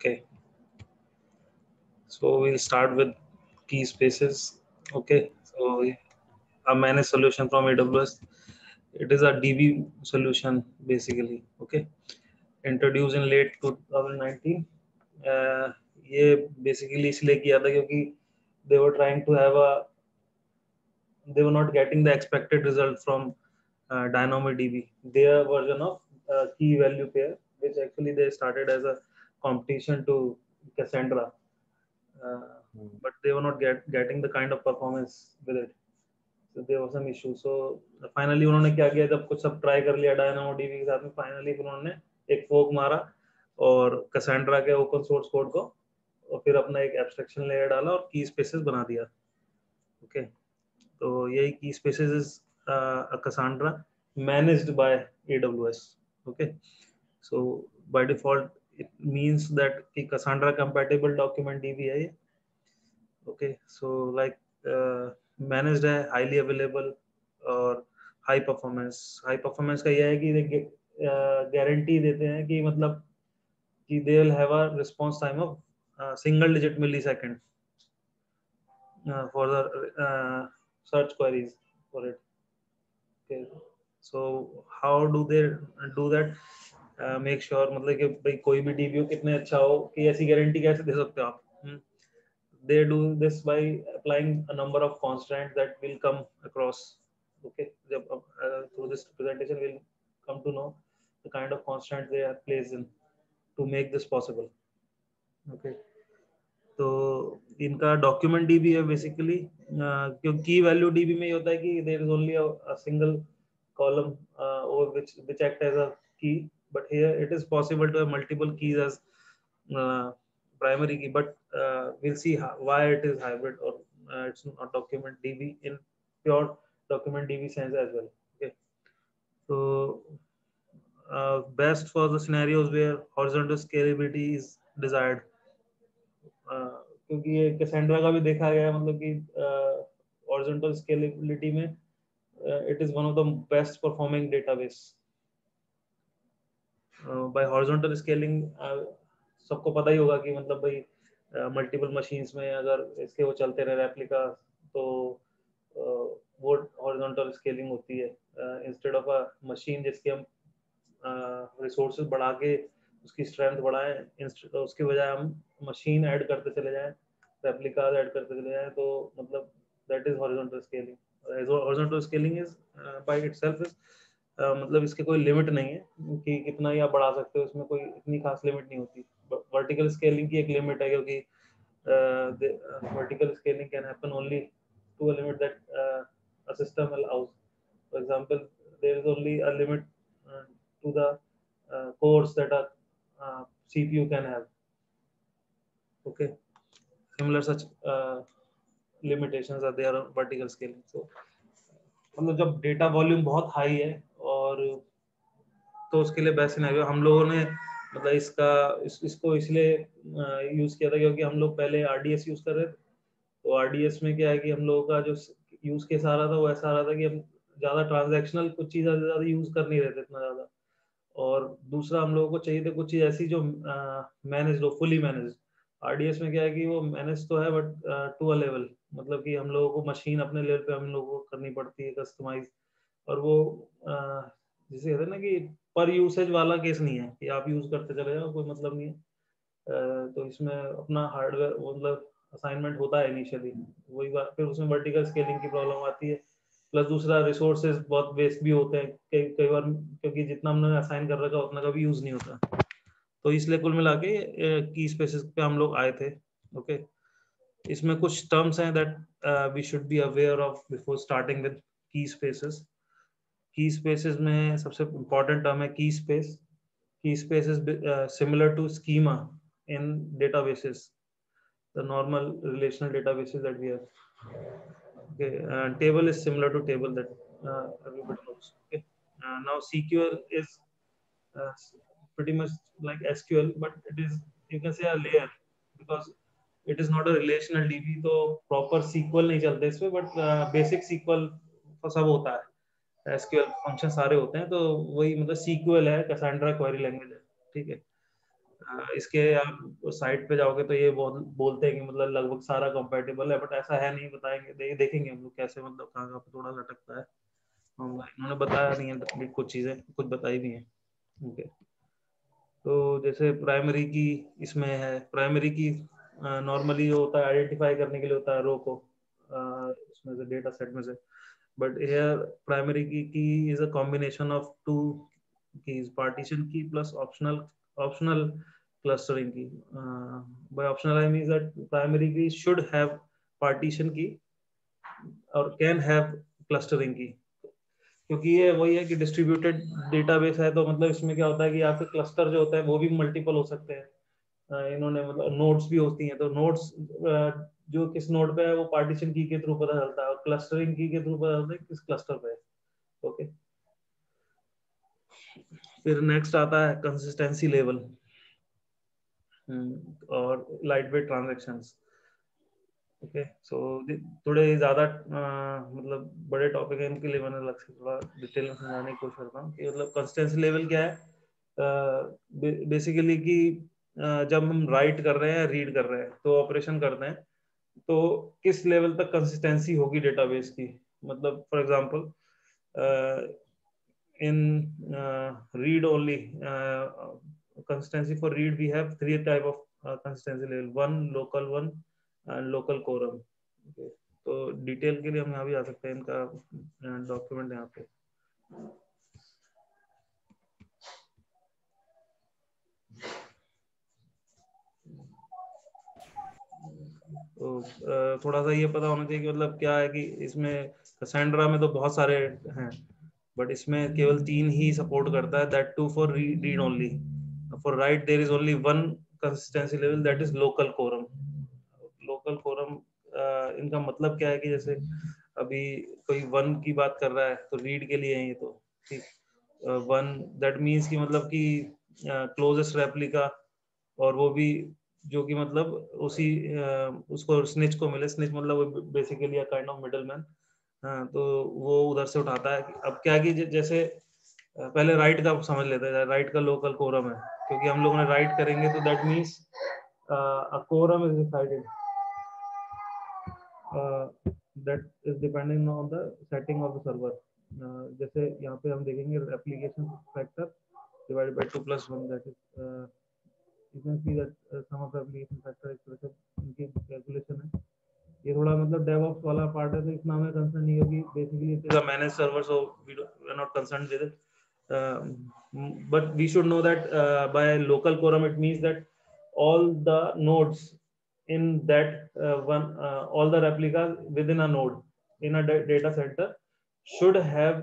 Okay, so we'll start with key spaces. Okay, so a managed solution from AWS. It is a DB solution basically. Okay, introduced in late 2019. ये basically इसलिए किया था क्योंकि they were trying to have a they were not getting the expected result from DynamoDB, their version of key value pair, which actually they started as a competition to Cassandra. But they were not getting the kind of performance with it. So there was some issue. So finally उन्होंने क्या किया, जब कुछ सब try कर लिया DynamoDB के साथ में, फाइनली उन्होंने एक फोक मारा और Cassandra के ओपन सोर्स कोड को, और फिर अपना एक एब्स्ट्रैक्शन लेयर डाला और की स्पेसेस बना दिया. ओके, तो यही की spaces is Cassandra managed by AWS. Okay, so by default it means that कि Cassandra compatible document DB है ये. Okay, so like managed है, highly available और high performance का यह है कि गारंटी देते हैं कि मतलब कि they will have a response time of single digit millisecond for the search queries for it. Okay, so how do they do that? Make sure मतलब कि भाई कोई भी DBO कितने अच्छा हो, कि ऐसी गारंटी कैसे दे सकते हो आप? They do this by applying a number of constants that will come across. Okay, through this presentation we'll come to know the kind of constants they are placed in to make this possible. Okay, तो इनका document DB है basically, क्योंकि value DB में ये होता है कि there is only a single column or which act as a key, but here it is possible to have multiple keys as primary key, but we'll see why it is hybrid or it's not document DB in pure document DB sense as well. Okay, so best for the scenarios where horizontal scalability is desired. क्योंकि ये Cassandra का भी देखा गया है, मतलब कि horizontal scalability में it is one of the best performing database. By horizontal scaling सबको पता ही होगा कि मतलब भाई मल्टीपल मशीन्स में अगर इसके वो चलते रहे रेप्लिका, तो वो horizontal scaling होती है. इंस्टेड ऑफ अ मशीन जिसके हम रिसोर्सेज बढ़ा के उसकी स्ट्रेंथ बढ़ाएं, उसके बजाय हम मशीन ऐड करते चले जाएं, रेप्लिकास ऐड करते चले जाएं, तो मतलब that is horizontal scaling. Horizontal scaling is by itself is मतलब इसके कोई लिमिट नहीं है कि कितना ही आप बढ़ा सकते हो, इसमें कोई इतनी खास लिमिट नहीं होती. वर्टिकल स्केलिंग की एक लिमिट है, क्योंकि vertical scaling can happen only to a limit that a system allows. For example, there is only a limit to the cores that a CPU can have. Okay, similar such limitations are there on vertical scaling. So मतलब जब data volume बहुत high है और तो उसके लिए best scenario हम लोगों ने मतलब इसको इसलिए यूज किया था क्योंकि हम लोग पहले RDS यूज कर रहे थे. तो RDS में क्या है कि हम लोगों का जो यूज केस आ रहा था वो ऐसा आ रहा था कि हम ज्यादा ट्रांजैक्शनल कुछ चीज़ ज्यादा यूज कर नहीं रहे थे इतना ज्यादा, और दूसरा हम लोगों को चाहिए थे कुछ चीज ऐसी जो मैनेज हो, फुली मैनेज. RDS में क्या है कि वो मैनेज तो है बट टू अ लेवल, मतलब कि हम लोगों को मशीन अपने लेवल पे हम लोगों को करनी पड़ती है कस्टमाइज, और वो जिसे कहते हैं ना कि पर यूसेज वाला केस नहीं है कि आप यूज करते चले जाओ, कोई मतलब नहीं है. तो इसमें अपना हार्डवेयर मतलब असाइनमेंट होता है इनिशियली, वही बात. फिर उसमें वर्टिकल स्केलिंग की प्रॉब्लम आती है, प्लस दूसरा रिसोर्सेज बहुत वेस्ट भी होते हैं कई बार, क्योंकि जितना हमने असाइन कर रखा उतना का भी यूज नहीं होता. तो इसलिए कुल मिला के की स्पेसेस पे हम लोग आए थे. ओके, इसमें कुछ टर्म्स हैं that we should be aware of before starting with key spaces. Key spaces में सबसे इम्पोर्टेंट टर्म है key space. Key space is similar to schema in databases, the normal relational databases that we have. Okay, table is similar to table that everybody knows. Okay, now SQL is pretty much like SQL, but it is, you can say, a layer, because it is not a relational DB. तो proper SQL नहीं चलते इसमें, but basic SQL तो सब होता है, SQL function सारे होते हैं, तो वही मतलब SQL है, कैसेंड्रा क्वेरी लैंग्वेज है. ठीक है, इसके आप साइट पे जाओगे तो ये बोलते हैं कि मतलब लगभग सारा कंपैटिबल है, बट ऐसा है नहीं, बताएंगे देखेंगे हम लोग कैसे, मतलब कहाँ कहाँ पे थोड़ा लटकता है। इन्होंने बताया नहीं है, कुछ चीजें कुछ बताई भी हैं। ओके, तो जैसे प्राइमरी की इसमें है, प्राइमरी की नॉर्मली जो होता है आइडेंटिफाई करने के लिए होता है रो को उसमें से, डेटा सेट में से, but here primary key is a combination of two keys, partition key plus optional clustering key. By optional I mean that primary key should have partition key और कैन हैव क्लस्टरिंग की, क्योंकि ये वही है कि distributed database है, तो मतलब इसमें क्या होता है कि आपके क्लस्टर जो होता है वो भी मल्टीपल हो सकते हैं। इन्होंने मतलब नोड्स भी होती हैं, तो नोड्स जो किस नोड पे है वो पार्टीशन की के थ्रू पता चलता है, और क्लस्टरिंग की के थ्रू पता चलता है किस क्लस्टर पे है। ओके, फिर नेक्स्ट आता है कंसिस्टेंसी लेवल और लाइट वेट ट्रांजेक्शंस। ओके, सो थोड़े ज्यादा मतलब बड़े टॉपिक है, इनके लिए मैंने अलग से थोड़ा डिटेल में समझाने की कोशिश करता हूँ कि मतलब कंसिस्टेंसी लेवल क्या है। बेसिकली कि जब हम राइट कर रहे हैं, रीड कर रहे हैं, तो ऑपरेशन करते हैं, तो किस लेवल तक कंसिस्टेंसी होगी डेटाबेस की। मतलब for example in read only, consistency for read we have three type of consistency level, one local, one and local quorum। okay, तो डिटेल के लिए हम यहाँ भी आ सकते हैं, इनका डॉक्यूमेंट यहाँ पे। तो थोड़ा सा ये पता होना चाहिए कि मतलब क्या है कि इसमें कैसेंड्रा में तो बहुत सारे हैं, बट इसमें केवल 3 ही सपोर्ट करता है, that too for read only. For write there is only one consistency level, that is local quorum. Local quorum इनका मतलब क्या है कि जैसे अभी कोई वन की बात कर रहा है तो रीड के लिए है ये, तो ठीक, वन दैट मीन्स कि मतलब कि क्लोजेस्ट रेप्लिका, और वो भी जो कि मतलब उसी उसको स्निच को मिले, स्निच मतलब basically kind of middle man. हाँ, तो वो उधर से उठाता है। अब क्या कि जैसे पहले राइट का समझ लेते हैं, राइट का लोकल कोरम है, क्योंकि हम लोगों ने राइट करेंगे तो that means a quorum is decided, that is depending on the setting of the server. जैसे यहाँ पे हम देखेंगे application factor divided by 2 plus 1, that is you can see that sum of application factor expression इनकी calculation है। ये थोड़ा मतलब डेवऑप्स वाला पार्ट है, तो इतना हमें कंसर्न नहीं होगी, basically it is a manage server, so we are not concern with it, but we should know that by local quorum it means that all the nodes in that all the replicas within a node in a data center should have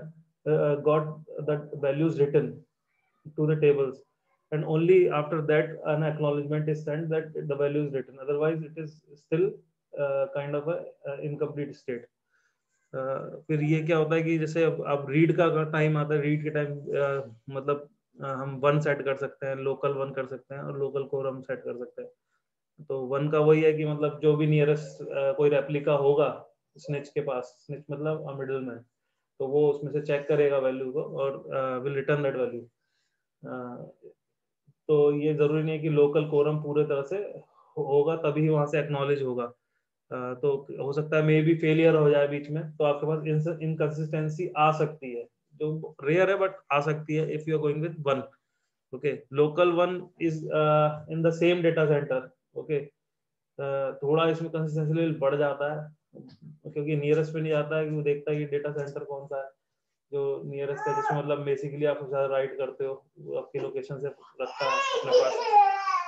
got the values written to the tables, and only after that an acknowledgement is sent that the value is written, otherwise it is still kind of a incomplete state। फिर ये क्या होता है कि जैसे अब read का time आता है, रीड के टाइम मतलब हम वन सेट कर सकते हैं, लोकल वन कर सकते हैं और लोकल कोरम सेट कर सकते हैं। तो वन का वही है कि मतलब जो भी नियरेस्ट कोई रेप्लिका होगा स्निच के पास, स्निच मतलब मिडिल मैन, तो वो उसमें से चेक करेगा वैल्यू को और विल रिटर्न दैट वैल्यू। तो ये जरूरी नहीं है कि लोकल कोरम पूरे तरह से होगा तभी वहां से एक्नॉलेज होगा। तो हो सकता है मे बी फेलियर हो जाए बीच में, तो आपके पास इनकंसिस्टेंसी आ सकती है, जो रेयर है बट आ सकती है if you are going with one. Okay, local one is in the same data center. Okay, थोड़ा इसमें कंसिस्टेंसी लेवल बढ़ जाता है, क्योंकि नियरेस्ट पे नहीं जाता है कि वो देखता है कि डेटा सेंटर कौन सा है जो नियरेस्ट है, जिसमें मतलब बेसिकली आप ज्यादा राइट करते हो, वो आपकी लोकेशन से रखता है अपने पास,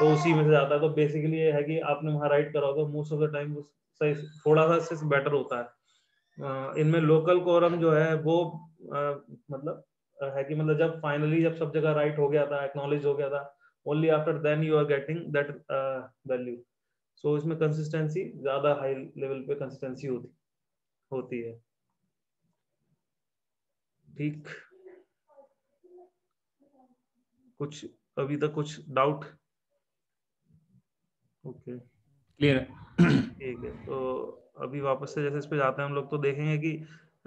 तो उसी में से जाता है। तो बेसिकली ये है कि आपने वहाँ राइट करा होगा, मोस्ट ऑफ द टाइम सही थोड़ा सा इससे बेटर होता है। इनमें लोकल कोरम जो है वो मतलब है कि मतलब जब फाइनली जब सब जगह राइट हो गया था, एक्नॉलेज हो गया था, only after then you are getting that value. So इसमें कंसिस्टेंसी ज्यादा हाई लेवल पे कंसिस्टेंसी होती है। ठीक, कुछ अभी तक कुछ डाउट? ओके, क्लियर है। ठीक है, तो अभी वापस से जैसे इस पे जाते हैं हम लोग, तो देखेंगे कि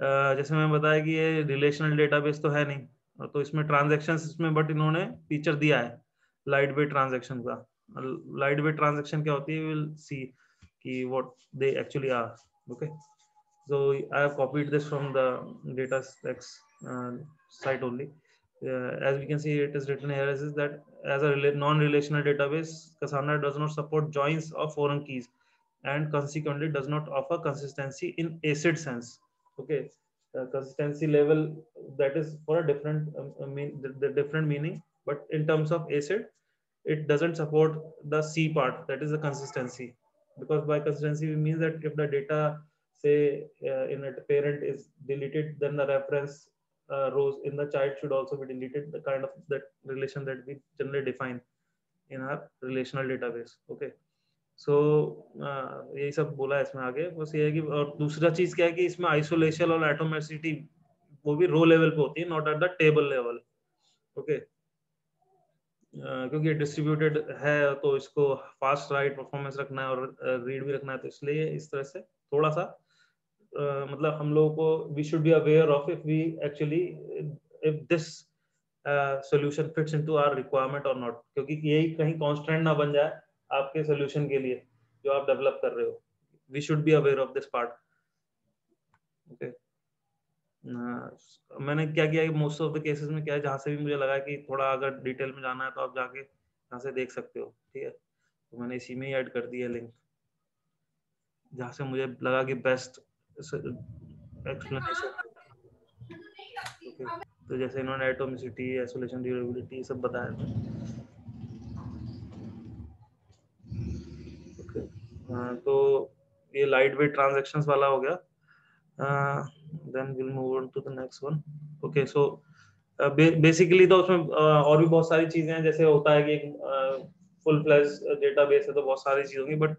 जैसे मैं बताया कि ये रिलेशनल डेटाबेस तो है नहीं, तो इसमें ट्रांजैक्शंस इसमें बट इन्होंने फीचर दिया है, लाइट वेट ट्रांजैक्शन का। लाइट वेट ट्रांजैक्शन क्या होती है, विल सी कि what they actually are. Okay, so I have copied this from the DataStax site only. As we can see, it is written here is that as a non-relational database, Cassandra does not support joins of foreign keys and consequently does not offer consistency in ACID sense. Okay, consistency level, that is for a different the different meaning, but in terms of ACID, it doesn't support the C part, that is the consistency. Because by consistency we means that if the data say in a parent is deleted, then the reference rows in the child should also be deleted, the kind of that relation that we generally define in our relational database. Okay, सो यही सब बोला है इसमें आगे। बस ये है कि, और दूसरा चीज क्या है कि इसमें आइसोलेशन और एटोमेसिटी वो भी रो लेवल पे होती है, not at the table level. Okay, क्योंकि डिस्ट्रीब्यूटेड है तो इसको फास्ट राइट परफॉर्मेंस रखना है और रीड भी रखना है, तो इसलिए इस तरह से थोड़ा सा मतलब हम लोगों को we should be aware of if we actually if this solution fits into our requirement और नॉट, क्योंकि यही कहीं कॉन्स्टेंट ना बन जाए आपके सॉल्यूशन के लिए जो आप डेवलप कर रहे हो। We should be aware of this part. Okay, मैंने क्या किया कि मोस्ट ऑफ द केसेस में क्या है, जहां से भी मुझे लगा कि थोड़ा अगर डिटेल में जाना है तो आप जाके यहाँ से देख सकते हो। ठीक है, तो मैंने इसी में ही ऐड कर दिया लिंक, जहाँ से मुझे लगा कि बेस्ट एक्सप्लेनेशन। ओके, तो जैसे इन्होंने एटोमिसिटी, आइसोलेशन, ड्यूरेबिलिटी सब बताया था। ओके, तो ये लाइट वेट ट्रांजैक्शंस वाला हो गया। Then will move on to the next one. Okay, so basically तो उसमें और भी बहुत सारी चीजें हैं, जैसे होता है कि एक फुल फ्लैश डेटाबेस है तो बहुत सारी चीजें होंगी, बट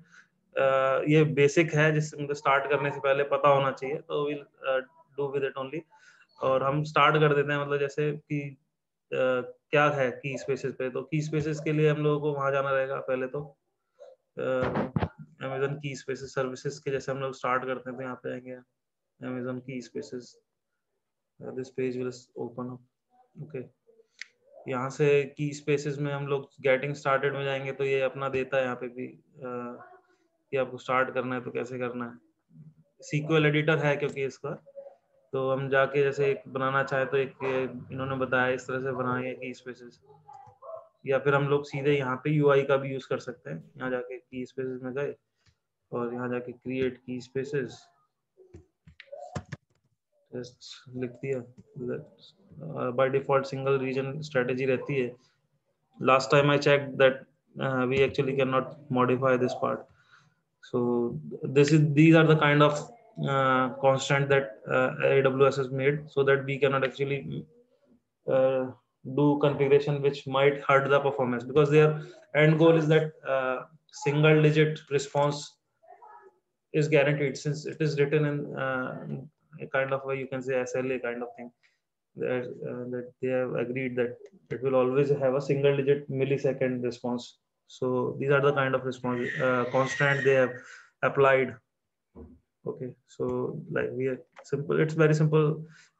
ये बेसिक है जिससे मुझे स्टार्ट करने से पहले पता होना चाहिए, तो will do with it only. और हम स्टार्ट कर देते हैं, मतलब जैसे कि क्या है की स्पेसेस पे, तो की स्पेसेस के लिए हम लोगों को वहां जाना रहेगा पहले। तो अमेज़न की स्पेसेस सर्विसेज के जैसे हम लोग स्टार्ट करते हैं, तो यहाँ पे आएंगे अमेज़न की spaces, this page will open up. Okay, यहाँ से की स्पेसेस में हम लोग गेटिंग स्टार्टेड में जाएंगे, तो ये अपना देता है यहाँ पे भी कि आपको स्टार्ट करना है तो कैसे करना है। सीक्वल एडिटर है क्योंकि इसका, तो हम जाके जैसे एक बनाना चाहे तो एक इन्होंने बताया इस तरह से बनाएंगे की स्पेसेस, या फिर हम लोग सीधे यहाँ पे यूआई का भी यूज कर सकते हैं। यहाँ जाके की स्पेसेस में गए और यहाँ जाके क्रिएट की स्पेसेस जस्ट लिख दिया। By default single region strategy रहती है। Last time I check that we actually cannot modify this part, so these are the kind of constant that AWS has made so that we cannot actually do configuration which might hurt the performance, because their end goal is that single digit response is guaranteed, since it is written in a kind of, you can say SLA kind of thing, that they have agreed that it will always have a single digit millisecond response. So these are the kind of response constant they have applied. Okay, so like we are simple, it's very simple।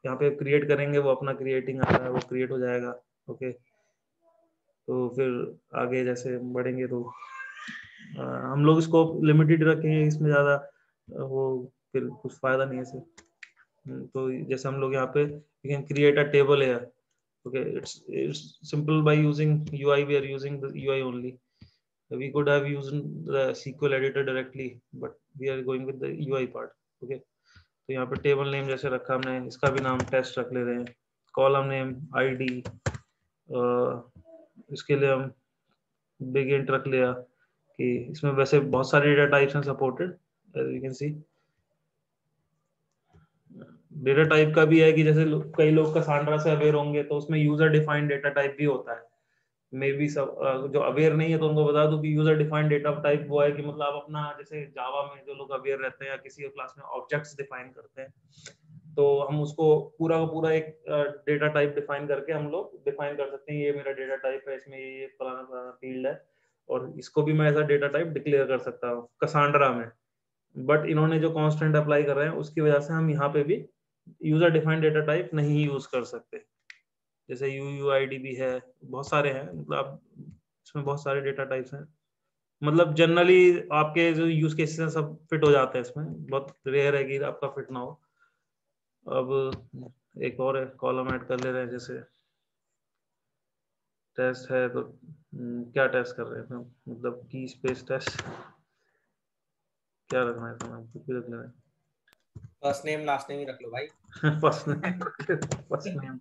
यहाँ पे create करेंगे, वो अपना creating a रहा है, वो create हो जाएगा। ओके, तो फिर आगे जैसे बढ़ेंगे तो हम लोग इसको लिमिटेड रखेंगे, इसमें ज्यादा वो फिर कुछ फायदा नहीं है इसे। तो जैसे हम लोग यहाँ पे we can create a table here. Okay, it's simple by using UI. We are using the UI only. We could have used the SQL editor directly, but we are going with the UI part. Okay, तो यहाँ पे table name जैसे रखा हमने, इसका भी नाम test रख ले रहे हैं। कॉलम नेम ID, इसके लिए हम बिग इंट रख लिया कि इसमें वैसे बहुत सारे डेटा टाइप्स हैं supported, as you can see। Data type का भी है कि जैसे कई लोग कसांड्रा से अवेयर होंगे तो उसमें यूजर डिफाइंड डेटा टाइप भी होता है। मे बी सब जो अवेयर नहीं है तो उनको बता दूं कि यूजर डिफाइंड डेटा टाइप वो है कि मतलब आप अपना, जैसे जावा में जो लोग अवेयर रहते हैं या किसी क्लास में ऑब्जेक्ट्स डिफाइन करते हैं, तो हम उसको पूरा का पूरा एक डेटा टाइप डिफाइन करके हम लोग डिफाइन कर सकते हैं, ये मेरा डेटा टाइप है, इसमें ये फलाना फलाना फील्ड है, और इसको भी मैं ऐसा डेटा टाइप डिक्लेयर कर सकता हूँ कसांड्रा में। बट इन्होंने जो कॉन्स्टेंट अप्लाई कर रहे हैं उसकी वजह से हम यहाँ पे भी यूजर डिफाइंड डेटा टाइप नहीं यूज कर सकते। जैसे UUID भी है, बहुत सारे हैं, मतलब इसमें बहुत सारे डेटा टाइप्स हैं, मतलब जनरली आपके जो यूज केसेस हैं सब फिट हो जाते हैं इसमें, बहुत रेयर है कि आपका फिट ना हो। अब एक और कॉलम ऐड कर ले रहे हैं, जैसे टेस्ट है तो क्या टेस्ट कर रहे हैं, मतलब की स्पेस टेस्ट क्या रखना है, तो कुछ भी रख ले रहे हैं। फर्स्ट नेम लास्ट नेम ही रख लो भाई। फर्स्ट नेम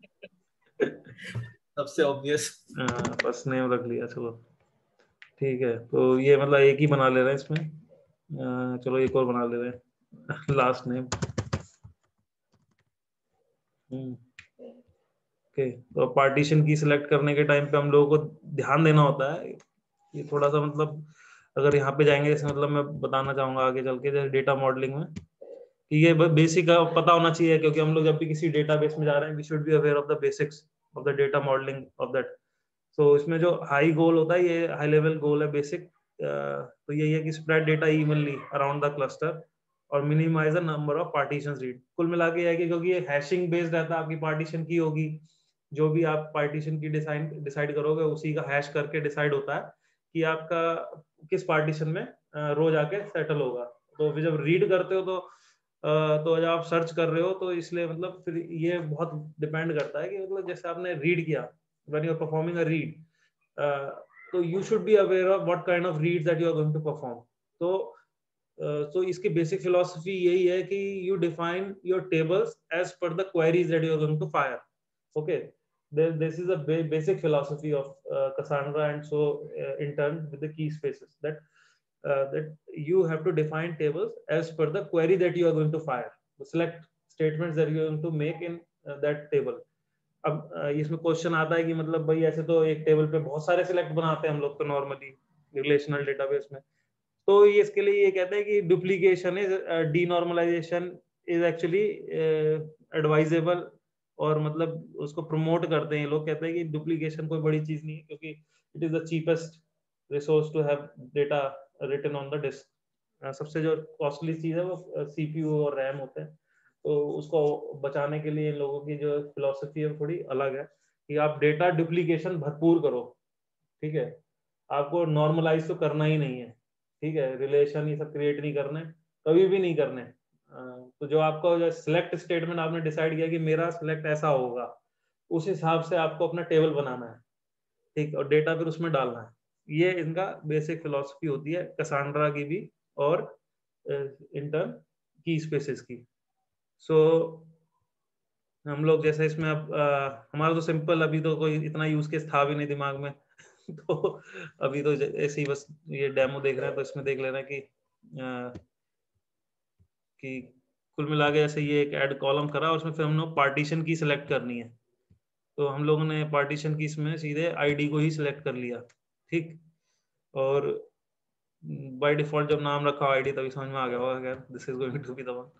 सबसे ऑब्वियस। फर्स्ट नेम रख लिया, चलो ठीक है। तो ये मतलब एक ही बना ले रहे हैं इसमें, चलो एक और बना ले रहे हैं लास्ट नेम। ओके, तो पार्टीशन की सिलेक्ट करने के टाइम पे हम लोगों को ध्यान देना होता है, ये थोड़ा सा मतलब अगर यहाँ पे जाएंगे, जैसे मतलब मैं बताना चाहूंगा आगे चल के जैसे डेटा मॉडलिंग में, कि ये बेसिक पता होना चाहिए, क्योंकि हम लोग जब भी किसी डेटाबेस में जा रहे हैं we should be aware of the basics of the data modelling of that. So इसमें जो हाई गोल होता है, ये हाई लेवल गोल है बेसिक, तो यही है कि spread data evenly around the cluster और minimise the number of partitions read. कुल मिला के है कि क्योंकि ये हैशिंग बेस्ड रहता है, आपकी पार्टीशन की होगी, जो भी आप पार्टीशन की डिसाइड करोगे उसी का हैश करके डिसाइड होता है कि आपका किस पार्टीशन में रो जाके सेटल होगा। तो फिर जब रीड करते हो तो जब आप सर्च कर रहे हो तो इसलिए मतलब फिर ये बहुत डिपेंड करता है कि मतलब जैसे आपने रीड किया, when you are performing a read, so you should be aware of what kind of reads that you are going to perform. So इसकी basic philosophy यही है कि you define your tables as per the queries that you are going to fire. Okay, this is a basic philosophy of Cassandra, and so in turn with the key spaces that you have to define tables as per the query that you are going to fire. Select statements that you are going to make in that table. अब इसमें question आता है कि मतलब भाई ऐसे तो एक टेबल पे बहुत सारे सिलेक्ट बनाते हैं हम लोग तो नॉर्मली रिलेशनल डेटाबेस में, तो ये इसके लिए ये कहते हैं कि duplication is denormalisation is actually advisable, और मतलब उसको प्रमोट करते हैं ये लोग, कहते हैं कि डुप्लीकेशन कोई बड़ी चीज नहीं है, क्योंकि it is the cheapest resource to have data written on the disk. सबसे जो कॉस्टली चीज है वो सीपीयू और रैम होते हैं, तो उसको बचाने के लिए इन लोगों की जो फिलोसफी है थोड़ी अलग है कि आप डेटा डुप्लीकेशन भरपूर करो, ठीक है, आपको नॉर्मलाइज तो करना ही नहीं है, ठीक है, रिलेशन ये सब क्रिएट नहीं करने, कभी भी नहीं करने। तो जो आपका जो सिलेक्ट स्टेटमेंट आपने डिसाइड किया कि मेरा सिलेक्ट ऐसा होगा, उस हिसाब से आपको अपना टेबल बनाना है, ठीक, और डेटा फिर उसमें डालना है। ये इनका बेसिक फिलोसफी होती है कैसांड्रा की भी और इंटर्न की स्पेसेस की। सो हम लोग जैसे इसमें अब हमारा तो सिंपल, अभी तो कोई इतना यूज केस था भी नहीं दिमाग में तो अभी तो ऐसे ही बस ये डेमो देख रहे हैं, तो इसमें देख ले रहे हैं कि कुल मिला के जैसे ये एक ऐड कॉलम करा, उसमें फिर हम लोग पार्टीशन की सिलेक्ट करनी है, तो हम लोगों ने पार्टीशन की इसमें सीधे आईडी को ही सिलेक्ट कर लिया, ठीक, और बाय डिफॉल्ट जब नाम रखा आईडी तभी समझ में आ गया होगा this is going to be the one.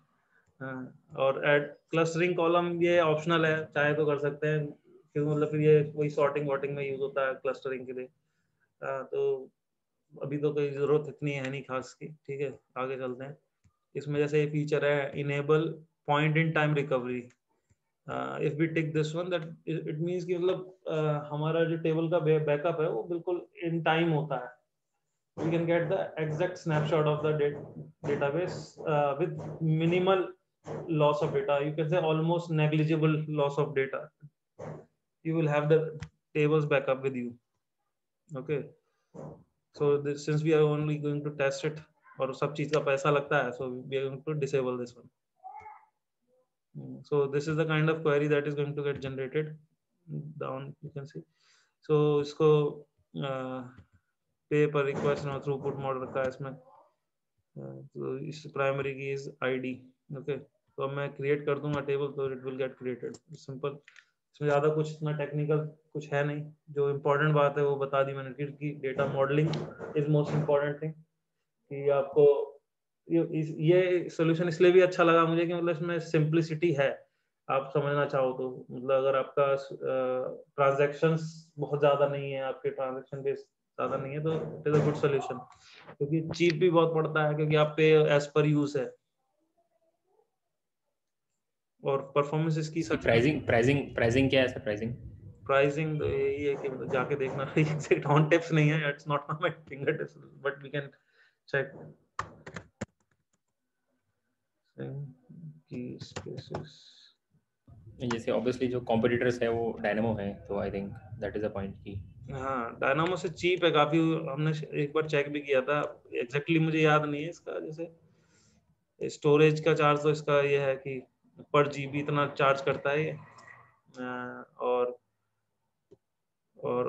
और एड क्लस्टरिंग कॉलम ये ऑप्शनल है, चाहे तो कर सकते हैं, क्योंकि मतलब फिर ये वही सॉर्टिंग वॉटिंग में यूज होता है क्लस्टरिंग के लिए। तो अभी तो कोई जरूरत इतनी है नहीं खास की, ठीक है, आगे चलते हैं। इसमें जैसे ये फीचर है enable point in time recovery, if we take this one that it means कि मतलब हमारा जो टेबल का बैकअप है वो बिल्कुल इन टाइम होता है, we can get the exact snapshot of the database with minimal loss of data, you can say almost negligible loss of data, you will have the tables backup with you, okay, so this, since we are only going to test it और सब चीज का पैसा लगता है, so we are going to disable this one. So this is the kind of query that is going to get generated down, you can see. So इसको पे पर रिक्वेस्ट और थ्रूपुट मॉडल रखा है इसमें, तो इस primary key is ID, okay, तो अब मैं क्रिएट कर दूंगा टेबल तो it will get created, simple, इसमें ज्यादा कुछ इतना टेक्निकल कुछ है नहीं, जो इम्पोर्टेंट बात है वो बता दी मैंने कि data modelling is most important thing, कि आपको ये सोल्यूशन इसलिए भी अच्छा लगा मुझे कि मतलब इसमें सिंप्लिसिटी है, आप समझना चाहो तो, मतलब अगर आपका ट्रांजैक्शंस बहुत ज्यादा नहीं है, आपके ट्रांजैक्शन बेस ज्यादा नहीं है, तो it is a good solution, क्योंकि चीप भी बहुत पड़ता है, क्योंकि आप पे एज पर यूज है, और परफॉर्मेंस इसकी प्राइसिंग प्राइसिंग प्राइसिंग क्या है सर? प्राइसिंग प्राइसिंग तो यही है कि मतलब जाके देखना एग्जैक्ट ऑन टिप्स नहीं है, it's not on my finger tips, but we can check key spaces. जैसे ऑब्वियसली जो कॉम्पिटिटर्स है वो डायनामो है, तो I think that is a point की हाँ, डायनामो से चीप है काफी, हमने एक बार चेक भी किया था, एग्जैक्टली मुझे याद नहीं है इसका। जैसे स्टोरेज का चार्ज तो इसका ये है कि पर जीबी इतना चार्ज करता है ये, और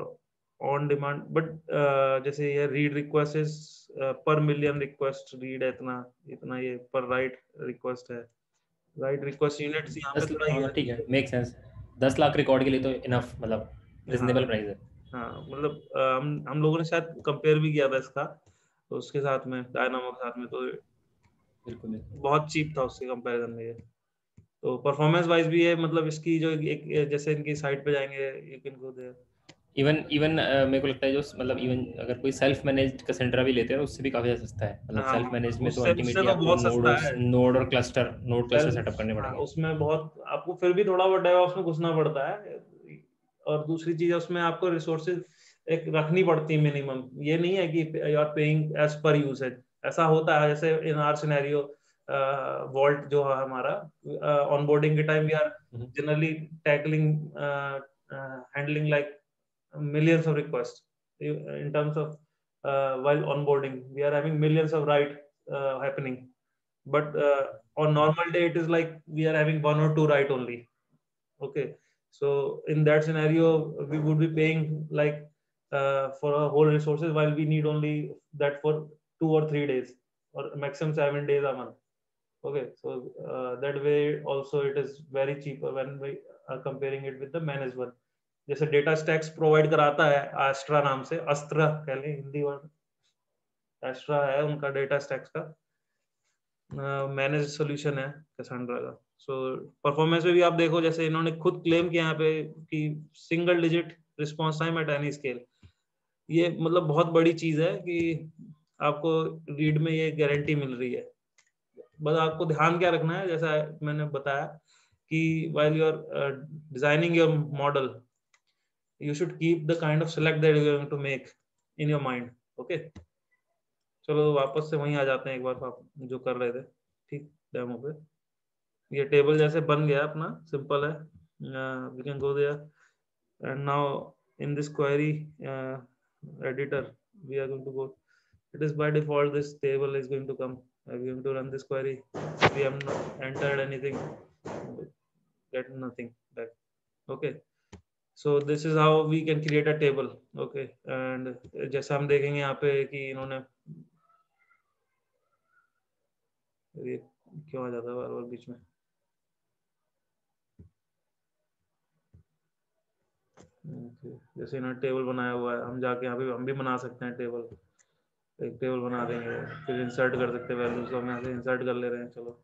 ऑन डिमांड, बट जैसे ये रीड रिक्वेस्ट इज पर मिलियन रिक्वेस्ट रीड है, इतना इतना ये पर राइट रिक्वेस्ट है। राइट रिक्वेस्ट यूनिट्स यहाँ पे थोड़ा ये ठीक है, मेक सेंस। 10 लाख रिकॉर्ड के लिए तो इनफ, मतलब रीजनेबल प्राइस है। हाँ, मतलब हम लोगों ने शायद कंपेयर भी किया था इसका, तो उसके साथ में डायनामो के साथ में, तो बिल्कुल बहुत चीप था उसके कंपैरिजन में ये। तो परफॉर्मेंस वाइज भी है, मतलब इसकी जो एक जैसे इनकी साइट पे जाएंगे, you can go there. Even मेरे को लगता है जो मतलब इवन अगर कोई सेल्फ मैनेज्ड कैसेंड्रा भी लेते हैं उससे भी काफी ज्यादा सस्ता है। मतलब हाँ, सेल्फ मैनेज्ड में तो उससे अल्टीमेटली तो आपको बहुत सस्ता है। नोड और क्लस्टर सेटअप करने हाँ, पड़ेंगे। उसमें बहुत आपको फिर भी थोड़ा बहुत डेवऑप्स में घुसना पड़ता है, और दूसरी चीज उसमें आपको रिसोर्सेज एक रखनी पड़ती है मिनिमम। ये नहीं है कि you are paying as per usage, ऐसा होता है जैसे इन आर सिनेरियो वॉल्ट जो है हमारा, ऑनबोर्डिंग के time we are generally tackling handling like millions of requests in terms of while onboarding we are having millions of write happening, but on normal day it is like we are having one or two write only. Okay, so in that scenario we would be paying like for a whole resources while we need only that for 2 or 3 days or maximum 7 days a month. Okay, so that way also it is very cheaper when we are comparing it with the managed one. जैसे data stacks provide कराता है extra नाम से, अस्त्र कह लें Hindi word, extra है उनका डेटा स्टैक्स का मैनेज सॉल्यूशन है कैसेंड्रा का। सो परफॉर्मेंस में भी आप देखो, जैसे इन्होंने खुद क्लेम किया यहाँ पे कि single digit response time at any scale. ये मतलब बहुत बड़ी चीज है कि आपको रीड में ये गारंटी मिल रही है। बस आपको ध्यान क्या रखना है, जैसा मैंने बताया कि while you are designing your model you should keep the kind of select that you're going to make in your mind. Okay, चलो वापस से वहीं आ जाते हैं एक बार आप जो कर रहे थे, ठीक, डेमो पे। ये टेबल जैसे बन गया अपना, सिंपल है, we can go there and now in this query editor we are going to go, it is by default this table is going to come, we are going to run this query, we have not entered anything, get nothing back. Okay, so this is how we can create a table. Okay, and जैसा हम देखेंगे यहाँ पे कि इन्होंने, ये क्यों आ जाता है बार बार बीच में, जैसे इन्होंने टेबल बनाया हुआ है, हम जाके यहाँ पे हम भी बना सकते हैं टेबल, एक टेबल बना देंगे, फिर इंसर्ट कर सकते हैं वैल्यूज, हम यहाँ से इंसर्ट कर ले रहे हैं। चलो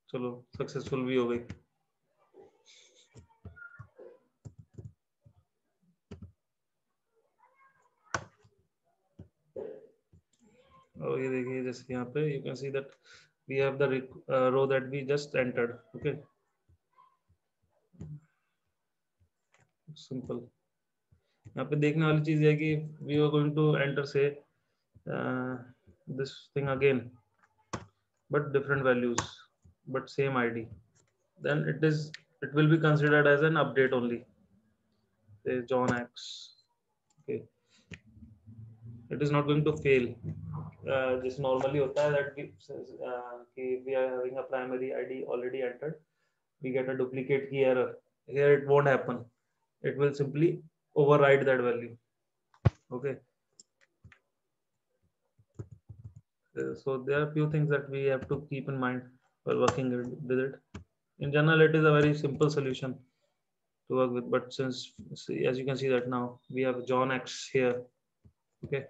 चलो सक्सेसफुल भी हो गई। और ये देखिए जैसे यहाँ पे you can see that we have the row that we just entered. Okay, simple. यहाँ पे देखने वाली चीज है कि we are going to enter से this thing again but different values but same id, then it will be considered as an update only, say John X. Okay, It is not going to fail. This normally होता है that we are having a primary ID already entered, we get a duplicate key error. Here it won't happen. It will simply override that value. Okay. So there are a few things that we have to keep in mind while working with it. In general, it is a very simple solution to work with, but since, as you can see that now we have John X here. Okay.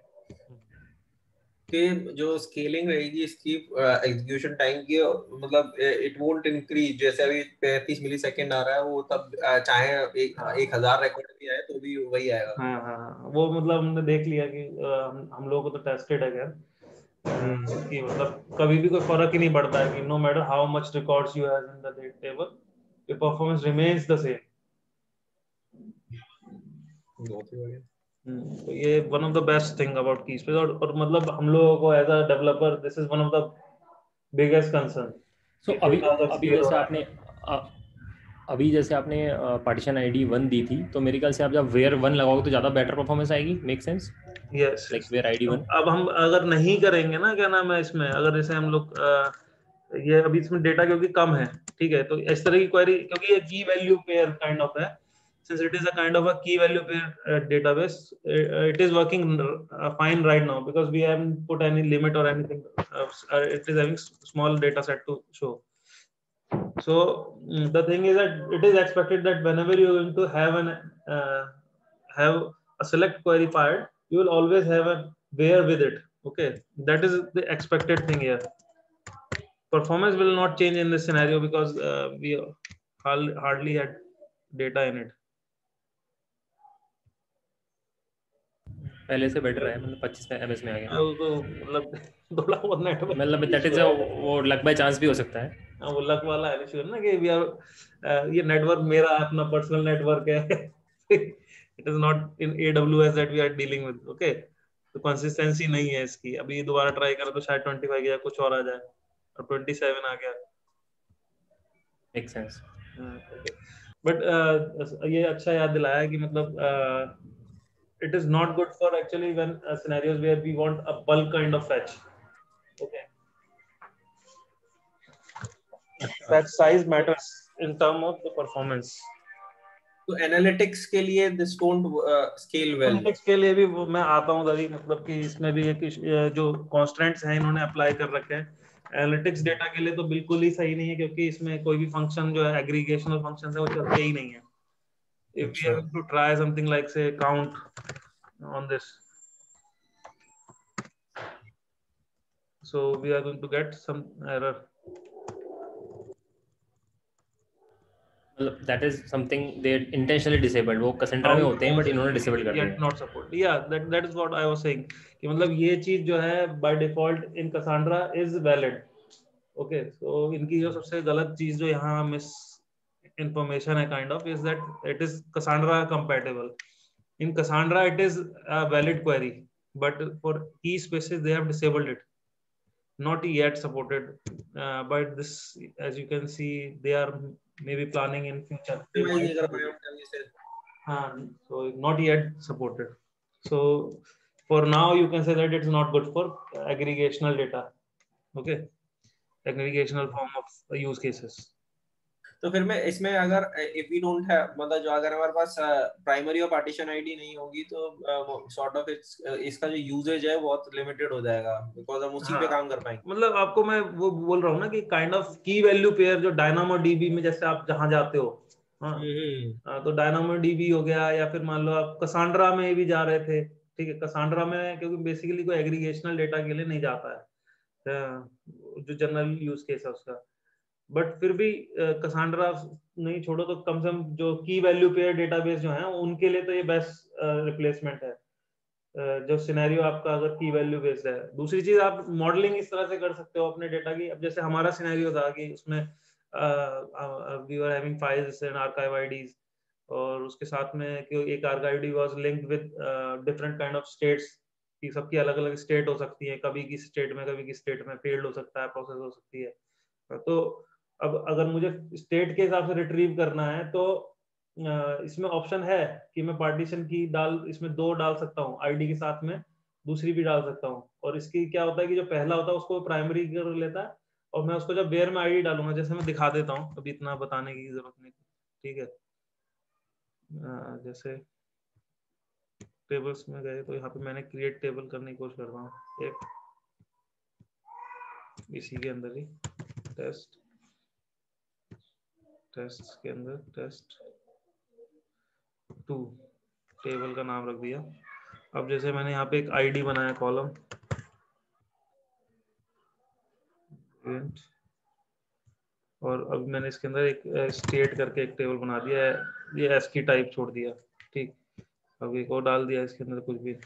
कि जो scaling रहेगी इसकी execution time की, मतलब it won't increase. जैसे अभी 35 millisecond आ रहा है, वो तब चाहे 1000 रिकॉर्ड भी आए तो भी वही आएगा. हाँ, वो मतलब हमने देख लिया कि हम लोगों को तो टेस्टेड है क्या कि मतलब कभी भी कोई फर्क ही नहीं पड़ता है कि no matter how much records you have in the date table, your performance remains the same. तो ये one of the best thing about keyspace. और मतलब हम लोगों को as a developer this is one of the biggest concern. So अभी जैसे आपने पार्टीशन आईडी 1 दी थी, तो मेरे ख्याल से आप जब वेयर 1 लगाओगे तो ज्यादा बेटर परफॉर्मेंस आएगी. Make sense? Yes, like where ID 1. अब हम अगर नहीं करेंगे ना, क्या नाम है इसमें, अगर जैसे हम लोग ये अभी इसमें डेटा क्योंकि कम है, ठीक है, तो इस तरह की क्वेरी, क्योंकि ये की वैल्यू पेयर काइंड ऑफ है, since it is a kind of a key value pair database, it is working fine right now because we haven't put any limit or anything. It is having small data set to show. So the thing is that it is expected that whenever you are going to have a select query fired, you will always have a where with it. Okay, that is the expected thing here. Performance will not change in this scenario because we hardly had data in it. पहले से better है, मतलब 25 ms में आ गया. तो मतलब थोड़ा बहुत नेटवर्क, मतलब दैट इज वो लक बाय चांस भी हो सकता है. वो लक वाला है इशू ना कि वी आर ये नेटवर्क मेरा अपना पर्सनल नेटवर्क है. It is not in AWS that we are dealing with. Okay, तो कंसिस्टेंसी नहीं है इसकी. अभी दोबारा ट्राई करें तो शायद 25 या कुछ और आ जाए, और 27 आ गया. Make sense. बट ये अच्छा याद दिलाया कि मतलब it is not good for actually when scenarios where we want a bulk kind of fetch. Okay, fetch size matters in term of the performance. तो एनालिटिक्स के लिए this don't scale well. Analytics के लिए भी मैं आता हूँ तभी, मतलब कि इसमें भी एक जो कॉन्स्टेंट्स हैं इन्होंने अप्लाई कर रखे हैं. एनालिटिक्स डेटा के लिए तो बिल्कुल ही सही नहीं है, क्योंकि इसमें कोई भी फंक्शन जो है एग्रीगेशनल फंक्शन है वो चलते ही नहीं है. If we have to try something like say count on this, so we are going to get some error. मतलब that is something they intentionally disabled. वो Cassandra में होते हैं, but इन्होंने disable कर दिया. Not support. Yeah, that is what I was saying कि मतलब ये चीज जो है by default in Cassandra is valid. Okay, so इनकी जो सबसे गलत चीज जो यहाँ मिस information है kind of is that it is Cassandra compatible. In Cassandra it is a valid query, but for key spaces they have disabled it. Not yet supported, but this, as you can see, they are maybe planning in future. So not yet supported. So for now you can say that it's not good for aggregational data. Okay, aggregational form of use cases. तो फिर मैं इसमें अगर if we don't have, मतलब जो अगर हमारे पास primary और पार्टीशन आईडी नहीं होगी तो सॉर्ट ऑफ इसका जो यूजेज है बहुत लिमिटेड हो जाएगा, बिकॉज़ हम उसी पे काम कर पाएंगे. मतलब आपको मैं वो बोल रहा हूँ ना कि काइंड ऑफ की वैल्यू पेयर जो डायनामो डीबी में जैसे आप जहां जाते हो, तो डायनामो डीबी हो गया, या फिर मान लो आप कसांड्रा में भी जा रहे थे. ठीक है, कसांड्रा में क्योंकि बेसिकली कोई एग्रीगेशनल डेटा के लिए नहीं जाता है, जो जनरल यूज केस है उसका. बट फिर भी कसांड्रा नहीं छोड़ो तो कम से कम जो की वैल्यू पेयर डेटाबेस जो है उनके लिए तो ये बेस्ट रिप्लेसमेंट है, जो सिनेरियो आपका अगर की वैल्यू बेस्ड है. दूसरी चीज आप मॉडलिंग इस तरह से कर सकते हो अपने डेटा की. अब जैसे हमारा सिनेरियो था कि उसमें we were having files and archive IDs, और उसके साथ में एक archive ID was linked with different kind of states, कि सबकी अलग अलग स्टेट हो सकती है, कभी की स्टेट में कभी की स्टेट में फील्ड हो सकता है, प्रोसेस हो सकती है. तो अब अगर मुझे स्टेट के हिसाब से रिट्रीव करना है तो इसमें ऑप्शन है कि मैं पार्टीशन की इसमें 2 डाल सकता हूँ आईडी के साथ में, दूसरी भी डाल सकता हूँ। और इसकी क्या होता है कि जो पहला होता है उसको प्राइमरी कर लेता है, और मैं उसको जब वेयर में आईडी डालूंगा, जैसे मैं दिखा देता हूँ, अभी इतना बताने की जरूरत नहीं, ठीक है। जैसे टेबल्स में गए तो यहाँ पे मैंने क्रिएट टेबल करने की कोशिश कर रहा हूँ, एक इसी के अंदर ही टेस्ट के अंदर टेस्ट 2 टेबल का नाम रख दिया। अब जैसे मैंने यहाँ पे एक आईडी बनाया कॉलम, और अब मैंने इसके अंदर एक स्टेट करके एक टेबल बना दिया है, ये एस्की टाइप छोड़ दिया, ठीक। अब एक और डाल दिया इसके अंदर, कुछ भी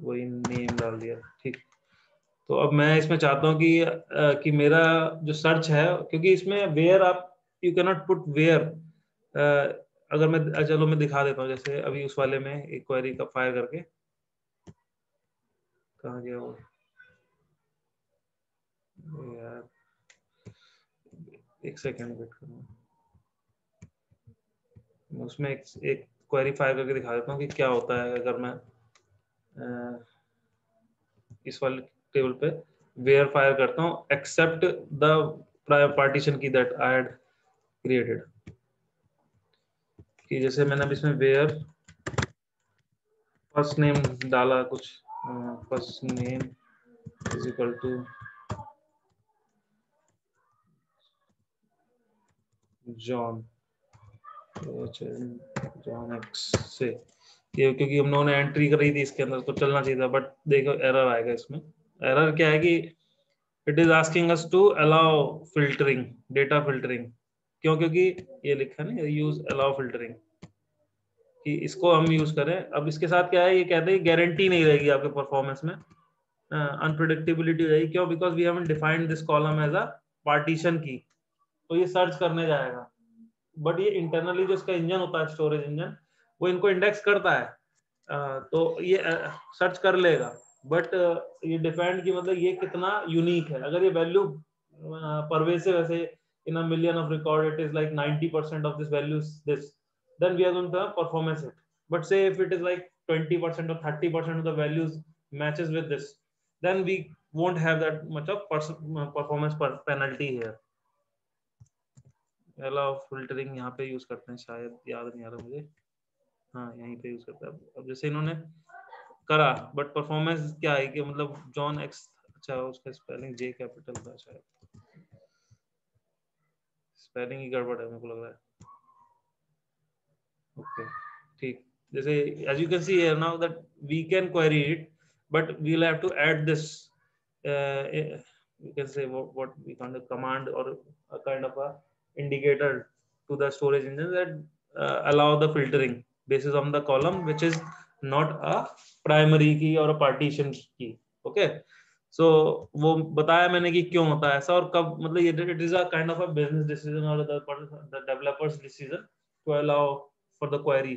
वही नेम डाल दिया, ठीक। तो अब मैं इसमें चाहता हूँ कि मेरा जो सर्च है, क्योंकि इसमें वेयर आप you can not put where, अगर मैं चलो मैं दिखा देता हूँ, जैसे अभी उस वाले में एक क्वेरी का फायर करके, कहाँ गया वो यार, एक सेकेंड वेट करो, उसमें एक क्वेरी फायर करके दिखा देता हूँ कि क्या होता है अगर मैं इस वाले टेबल पे वेयर फायर करता हूँ एक्सेप्ट द पार्टीशन की दैट आई हैड क्रिएटेड, कि जैसे मैंने अब इसमें वेयर फर्स्ट नेम डाला कुछ, first name is equal to John, John X से, ये क्योंकि हम लोगों ने एंट्री करी थी इसके अंदर तो चलना चाहिए था, बट देखो एरर आएगा इसमें। एरर क्या है कि it is asking us to allow filtering, data filtering. क्यों? क्योंकि ये लिखा है ना यूज अलाउ फिल्टरिंग, कि इसको हम यूज करें। अब इसके साथ क्या है, ये कहते हैं गारंटी नहीं रहेगी आपके परफॉर्मेंस में, अनप्रिडिक्टेबिलिटी रहेगी। क्यों? Because we haven't defined this column as a partition key, तो ये सर्च करने जाएगा, बट ये इंटरनली जो इसका इंजन होता है, स्टोरेज इंजन, वो इनको इंडेक्स करता है, तो ये सर्च कर लेगा, बट ये डिपेंड की मतलब ये कितना यूनिक है। अगर ये वैल्यू परवेसिव ऐसे in a million of record it is like 90% of this values this, then we are going to have performance hit. But say if it is like 20% or 30% of the values matches with this, then we won't have that much of performance penalty here. allow filtering यहाँ पे use करते हैं, शायद याद नहीं आ रहा मुझे, हाँ यहीं पे यूज करता है। अब जैसे इन्होंने करा, बट परफॉर्मेंस क्या है कि मतलब जॉन एक्स, अच्छा उसका स्पेलिंग जे कैपिटल था शायद, स्पेलिंग ही गड़बड़ है मेरे को लग रहा है। ओके ठीक, जैसे as you can see here now that we can query it, but we'll have to add this you can say what we call a command or a kind of a indicator to the storage engine that allow the filtering basis on the column which is not a primary key or a partition key. Okay, so वो बताया मैंने कि क्यों होता है ऐसा और कब, मतलब ये it is a kind of a business decision or the developer's decision to allow for the query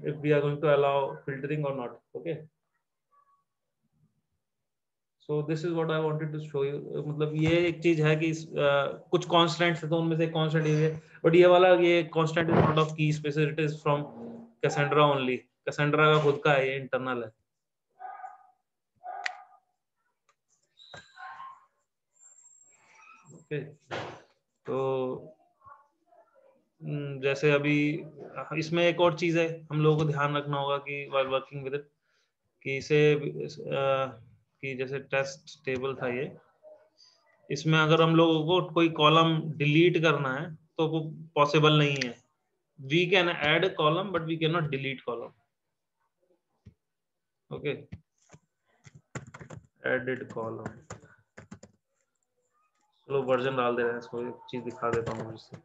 if we are going to allow filtering or not. Okay, so this is what I wanted to show you. मतलब ये एक चीज है कि कुछ constants है तो उनमें से कांस्टेंट ये, बट ये वाला ये कांस्टेंट इज नॉट ऑफ की space, it is from Cassandra only, Cassandra का खुद का है, ये इंटरनल है। ओके, तो जैसे अभी इसमें एक और चीज है हम लोगों को ध्यान रखना होगा कि while working with it, कि इसे कि जैसे टेस्ट टेबल था ये, इसमें अगर हम लोगों को कोई कॉलम डिलीट करना है तो वो पॉसिबल नहीं है। We can add column but we can not delete column. Okay, edit column, चलो वर्जन डाल दे रहे हैं, इसको एक चीज दिखा देता हूँ इससे।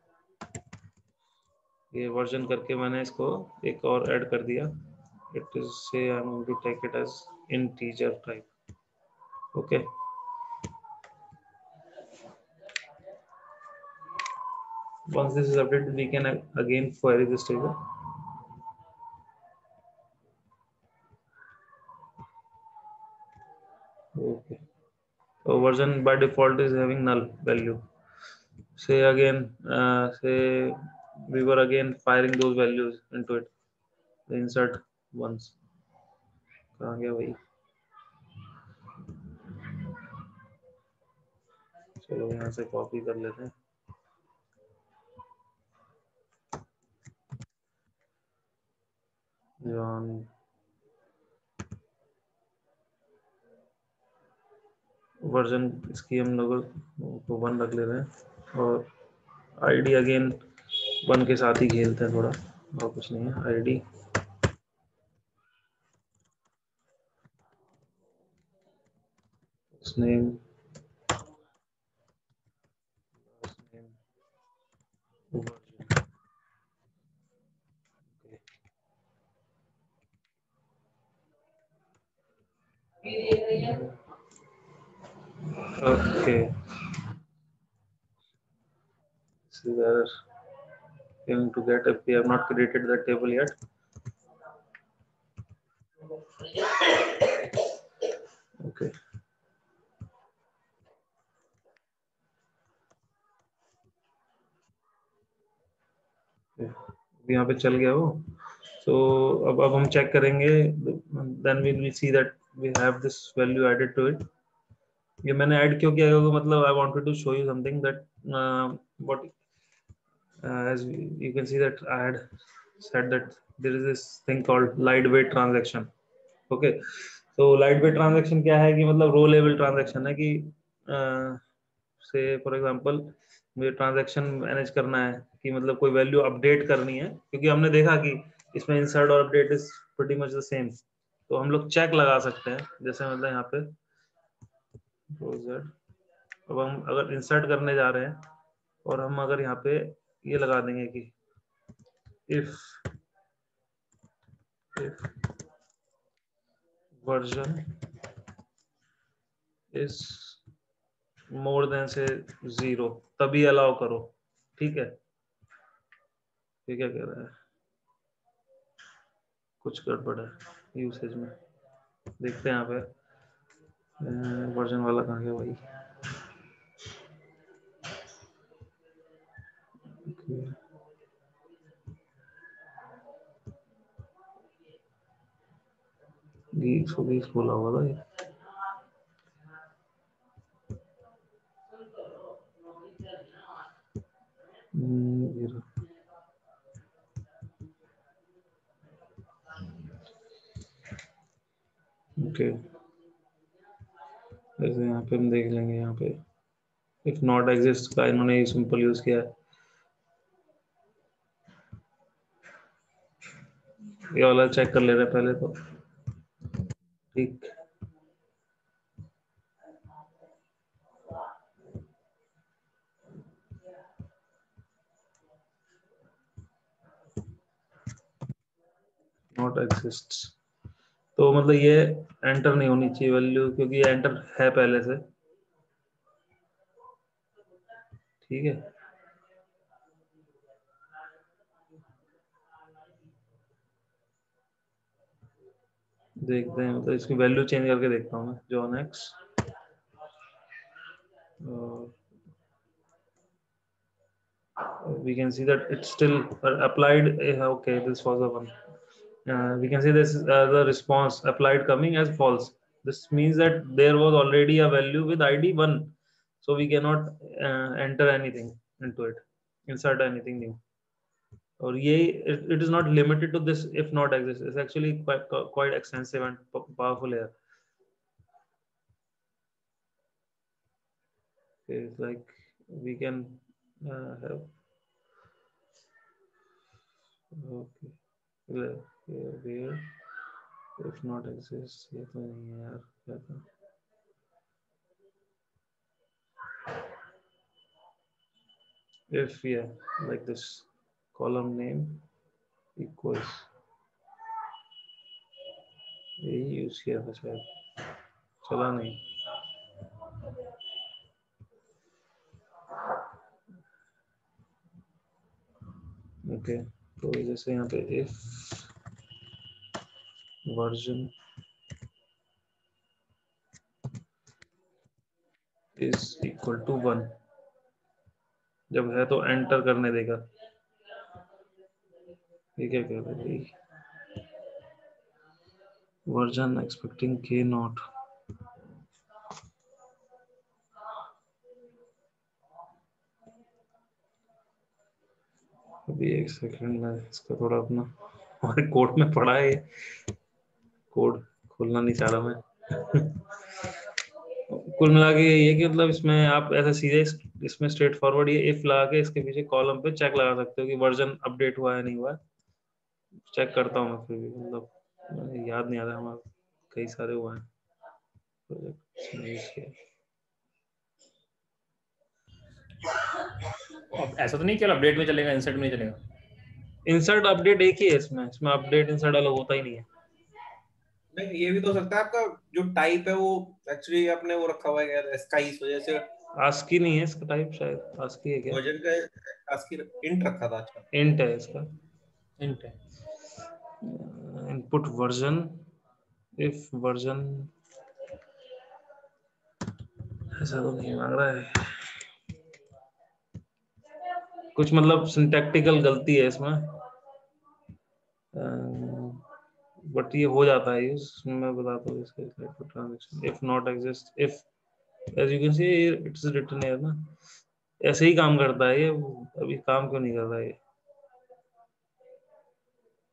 ये वर्जन करके मैंने इसको एक और ऐड कर दिया, it is say I am going to take it as integer type. Okay, once this is updated we can again query this table. Okay, so version by default is having null value. Say again, say we were again firing those values into it, the insert ones, कहाँ गया भाई? चलो यहाँ से copy कर लेते हैं। John version इसकी हम लोग को 1 रख ले रहे हैं और आईडी अगेन 1 के साथ ही खेलते हैं थोड़ा, और कुछ नहीं है। ID name okay. So we are going to get if we have not created the table yet. Okay. यहाँ पे चल गया वो। So अब हम चेक करेंगे, then we will see that we have this value added to it. ये मैंने ऐड क्यों किया, क्योंकि मतलब I wanted to show you something that what as you can see that I had said that there is this thing called lightweight transaction. Okay, so lightweight transaction क्या है कि मतलब रो लेवल ट्रांजैक्शन है कि से फॉर एग्जांपल मुझे transaction manage करना है कि मतलब कोई वैल्यू अपडेट करनी है, क्योंकि हमने देखा कि इसमें इंसर्ट और update is pretty much the same, तो हम लोग चेक लगा सकते हैं। जैसे मतलब यहाँ पे अब हम अगर इंसर्ट करने जा रहे हैं और हम अगर यहाँ पे ये लगा देंगे कि if version is more than से 0 तभी अलाउ करो, ठीक है। ये क्या कह रहा है, कुछ गड़बड़ है यूसेज में, देखते हैं यहाँ पे वर्जन वाला कहाँ गया भाई। गीक्स बोला हुआ था ये। ओके, जैसे यहाँ पे हम देख लेंगे, यहाँ पे इफ नॉट एग्जिस्ट का इन्होंने सिंपल यूज किया है। ये वाला चेक कर ले रहे पहले तो, ठीक। नॉट एग्जिस्ट तो मतलब ये एंटर नहीं होनी चाहिए वैल्यू, क्योंकि ये एंटर है पहले से, ठीक है। देखते हैं, मतलब इसकी वैल्यू चेंज करके देखता हूँ मैं, John x we can see that it's still applied. Okay, this was the one. We can see this the response applied coming as false. This means that there was already a value with ID 1, so we cannot enter anything into it, insert anything new. और ये it is not limited to this if not exist. It's actually quite extensive and powerful here. Okay, it's like we can have okay where if not exists, ये तो नहीं है यार, क्या था? If yeah, like this column name equals, यही use किया था शायद, चला नहीं। ओके, तो जैसे यहाँ पे if version is equal to 1, जब है तो एंटर करने देगा। ये क्या कह रहा है, वर्जन एक्सपेक्टिंग k नॉट। अभी एक सेकंड में इसका थोड़ा अपना हमारे कोड में पड़ा है, कोड खोलना नहीं चाह रहा मैं। कुल मिला के यही है कि मतलब इसमें आप ऐसे सीधे इसमें स्ट्रेट फॉरवर्ड ये इफ लगा के इसके पीछे कॉलम पे चेक लगा सकते हो कि वर्जन अपडेट हुआ है नहीं हुआ है। चेक करता हूँ मैं फिर भी, मतलब मुझे याद नहीं आ रहा, हमारे कई सारे हुए हैं प्रोजेक्ट। ऐसा तो नहीं केवल अपडेट में चलेगा, इंसर्ट में नहीं चलेगा? इंसर्ट अपडेट एक ही है इसमें अपडेट इंसर्ट अलग होता ही नहीं है। नहीं, ये भी तो हो सकता है आपका जो टाइप है वो एक्चुअली आपने वो रखा हुआ है यार, इसका इस वजह से आस्की नहीं है इसका टाइप, शायद आस्की है क्या? वर्जन का आस्की इंट रखा था। अच्छा, इंट है इसका, इंट है। इनपुट वर्जन इफ वर्जन, ऐसा तो नहीं मांग रहा है कुछ, मतलब सिंटैक्टिकल गलती है इसमें, बट ये हो जाता है यूज। मैं बताता हूँ इसका transaction if not exist if, as you can see it's written here ना, ऐसे ही काम करता है ये। अभी काम क्यों नहीं कर रहा है ये?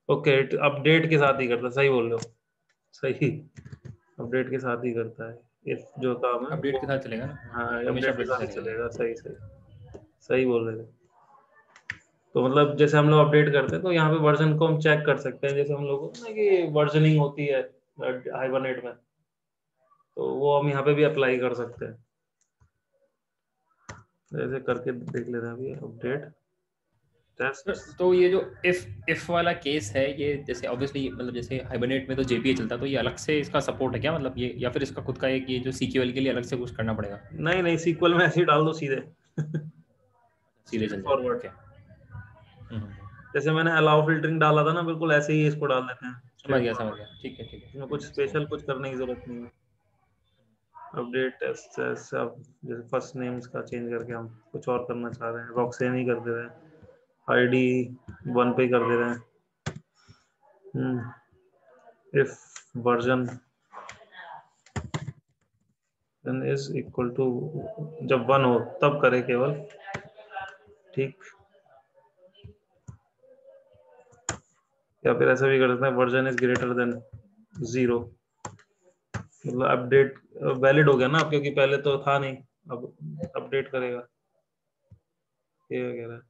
ओके, अपडेट के साथ ही करता है, सही बोल रहे हो, सही, अपडेट के साथ ही करता है इफ जो काम है अपडेट वो। के साथ चलेगा ना, हाँ, हमेशा अपडेट के अपडेट साथ ही चलेगा। चलेगा, सही सही सही बोल रहे थे। तो मतलब जैसे हम लोग अपडेट करते हैं तो यहाँ पे वर्जन को हम चेक कर सकते हैं, जैसे हम लोग को ना कि वर्जनिंग होती है हाइबरनेट में, तो वो हम यहाँ पे भी अप्लाई कर सकते हैं। ऐसे करके देख लेते हैं अभी अपडेट टेस्ट। तो ये जो इफ वाला केस है, ये जैसे ऑब्वियसली मतलब जैसे हाइबरनेट में तो JPA चलता है, तो ये अलग से इसका सपोर्ट है क्या, मतलब ये, या फिर इसका खुद का एक ये जो CQL के लिए अलग से कुछ करना पड़ेगा? नहीं नहीं, सीक्वल में ऐसे ही डाल दो सीधे, सीधे स्ट्रेट चल जाएगा, फॉरवर्ड। ओके। जैसे मैंने अलाउ फिल्टरिंग डाला था ना, बिल्कुल ऐसे ही इसको डाल देते हैं समझ स्ट्रेट गया समझ फॉरवर्ड। गया, ठीक है ठीक है। इसमें कुछ स्पेशल कुछ करने की जरूरत नहीं है। अपडेट टेस्ट अब जैसे फर्स्ट नेम इसका चेंज करके हम कुछ और करना चाह रहे हैं, रॉक्सेन ही कर दे रहे हैं, ID 1 पे कर दे रहे हैं। If version is equal to, जब 1 हो तब करे केवल, ठीक। या फिर ऐसा भी कर सकते हैं वर्जन इज ग्रेटर देन 0, मतलब अपडेट वैलिड हो गया ना अब, क्योंकि पहले तो था नहीं, अब अपडेट करेगा। ये वगैरह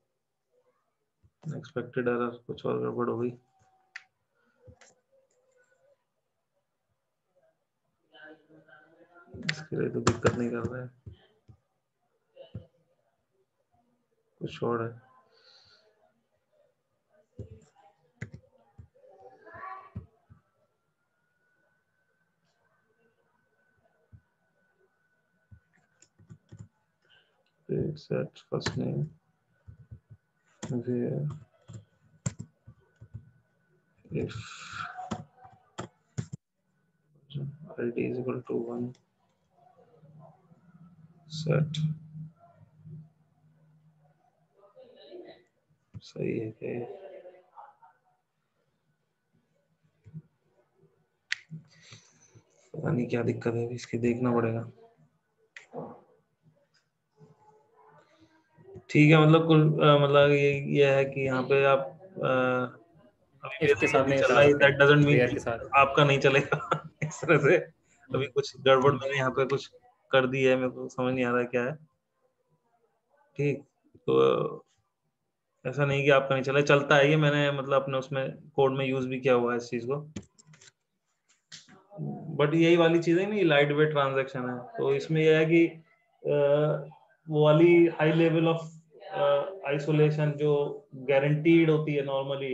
एक्सपेक्टेड एरर कुछ और गड़बड़ हो गई, इसके लिए तो दिक्कत नहीं कर रहा है, कुछ और है। Set first name where if ID is equal to 1 set, सही है क्या? पता नहीं क्या दिक्कत है, इसकी देखना पड़ेगा। ठीक है, मतलब कुल मतलब ये है कि यहाँ पे आप अभी इफ के साथ बेसिकली नहीं चल चला रहा है, सकते दैट हैं, डजंट मीन वेयर कि के साथ। आपका नहीं चलेगा इस तरह से। अभी कुछ गड़बड़ हम्म, मैंने यहाँ पे कुछ कर दी है, मेरे को समझ नहीं आ रहा है क्या है। ठीक, तो ऐसा नहीं कि आपका नहीं चला, चलता है ये, मैंने मतलब अपने उसमें कोड में यूज भी किया हुआ है इस चीज को। बट यही वाली चीज है नहीं, लाइट वेट ट्रांजैक्शन है, तो इसमें यह है कि वो वाली हाई लेवल ऑफ आइसोलेशन जो गारंटीड होती है नॉर्मली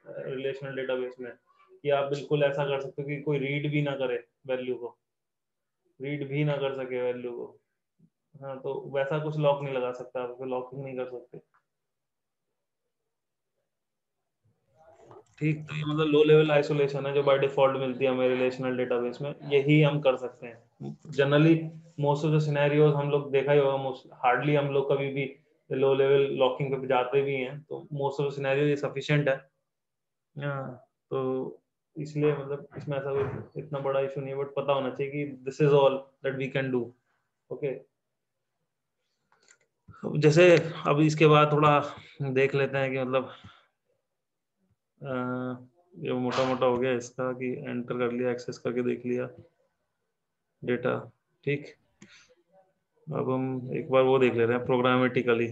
रिलेशनल डेटाबेस में, कि आप बिल्कुल ऐसा कर सकते हो कि कोई रीड भी ना करे वैल्यू को, रीड भी ना कर सके वैल्यू को। हाँ, तो वैसा कुछ लॉक नहीं लगा सकता, आप लॉकिंग नहीं कर सकते। ठीक, तो ये मतलब लो लेवल आइसोलेशन है जो बाय डिफॉल्ट मिलती है हमें रिलेशनल डेटाबेस में, यही हम कर सकते हैं generally. Most of the scenarios हम लोग देखा ही होगा, हार्डली हम लोग कभी भी लो लेवल लॉकिंग पे जाते भी हैं, तो मोस्ट ऑफ द सिनेरियो ये सफिशिएंट है। हाँ, तो इसलिए मतलब इसमें ऐसा कोई इतना बड़ा इशू नहीं है, बट पता होना चाहिए कि this is all that we can do. Okay, जैसे अब इसके बाद थोड़ा देख लेते हैं कि मतलब ये मोटा मोटा हो गया इसका कि एंटर कर लिया, एक्सेस करके देख लिया डेटा। ठीक, अब हम एक बार वो देख ले रहे हैं प्रोग्रामेटिकली।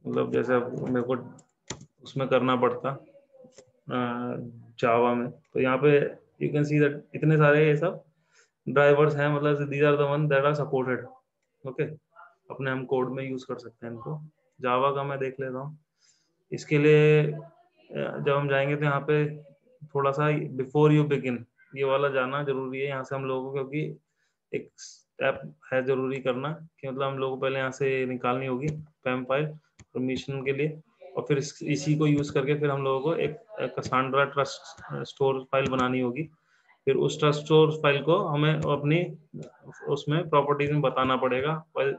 मतलब जैसे अब मेरे को उसमें करना पड़ता जावा में, तो यहाँ पे यू कैन सी दैट इतने सारे ये सब ड्राइवर्स हैं, मतलब these are the one that are supported. Okay, अपने हम कोड में यूज कर सकते हैं इनको। जावा का मैं देख लेता हूँ। इसके लिए जब हम जाएंगे तो यहाँ पे थोड़ा सा बिफोर यू बिगिन ये वाला जाना जरूरी है यहाँ से हम लोगों को, क्योंकि एक स्टेप है जरूरी करना कि मतलब हम लोगों को पहले यहाँ से निकालनी होगी पैम फाइल परमिशन के लिए, और फिर इसी को यूज करके फिर हम लोगों को एक कसांड्रा ट्रस्ट स्टोर फाइल बनानी होगी। फिर उस ट्रस्ट स्टोर फाइल को हमें अपनी उसमें प्रॉपर्टीज में बताना पड़ेगा व्हाइल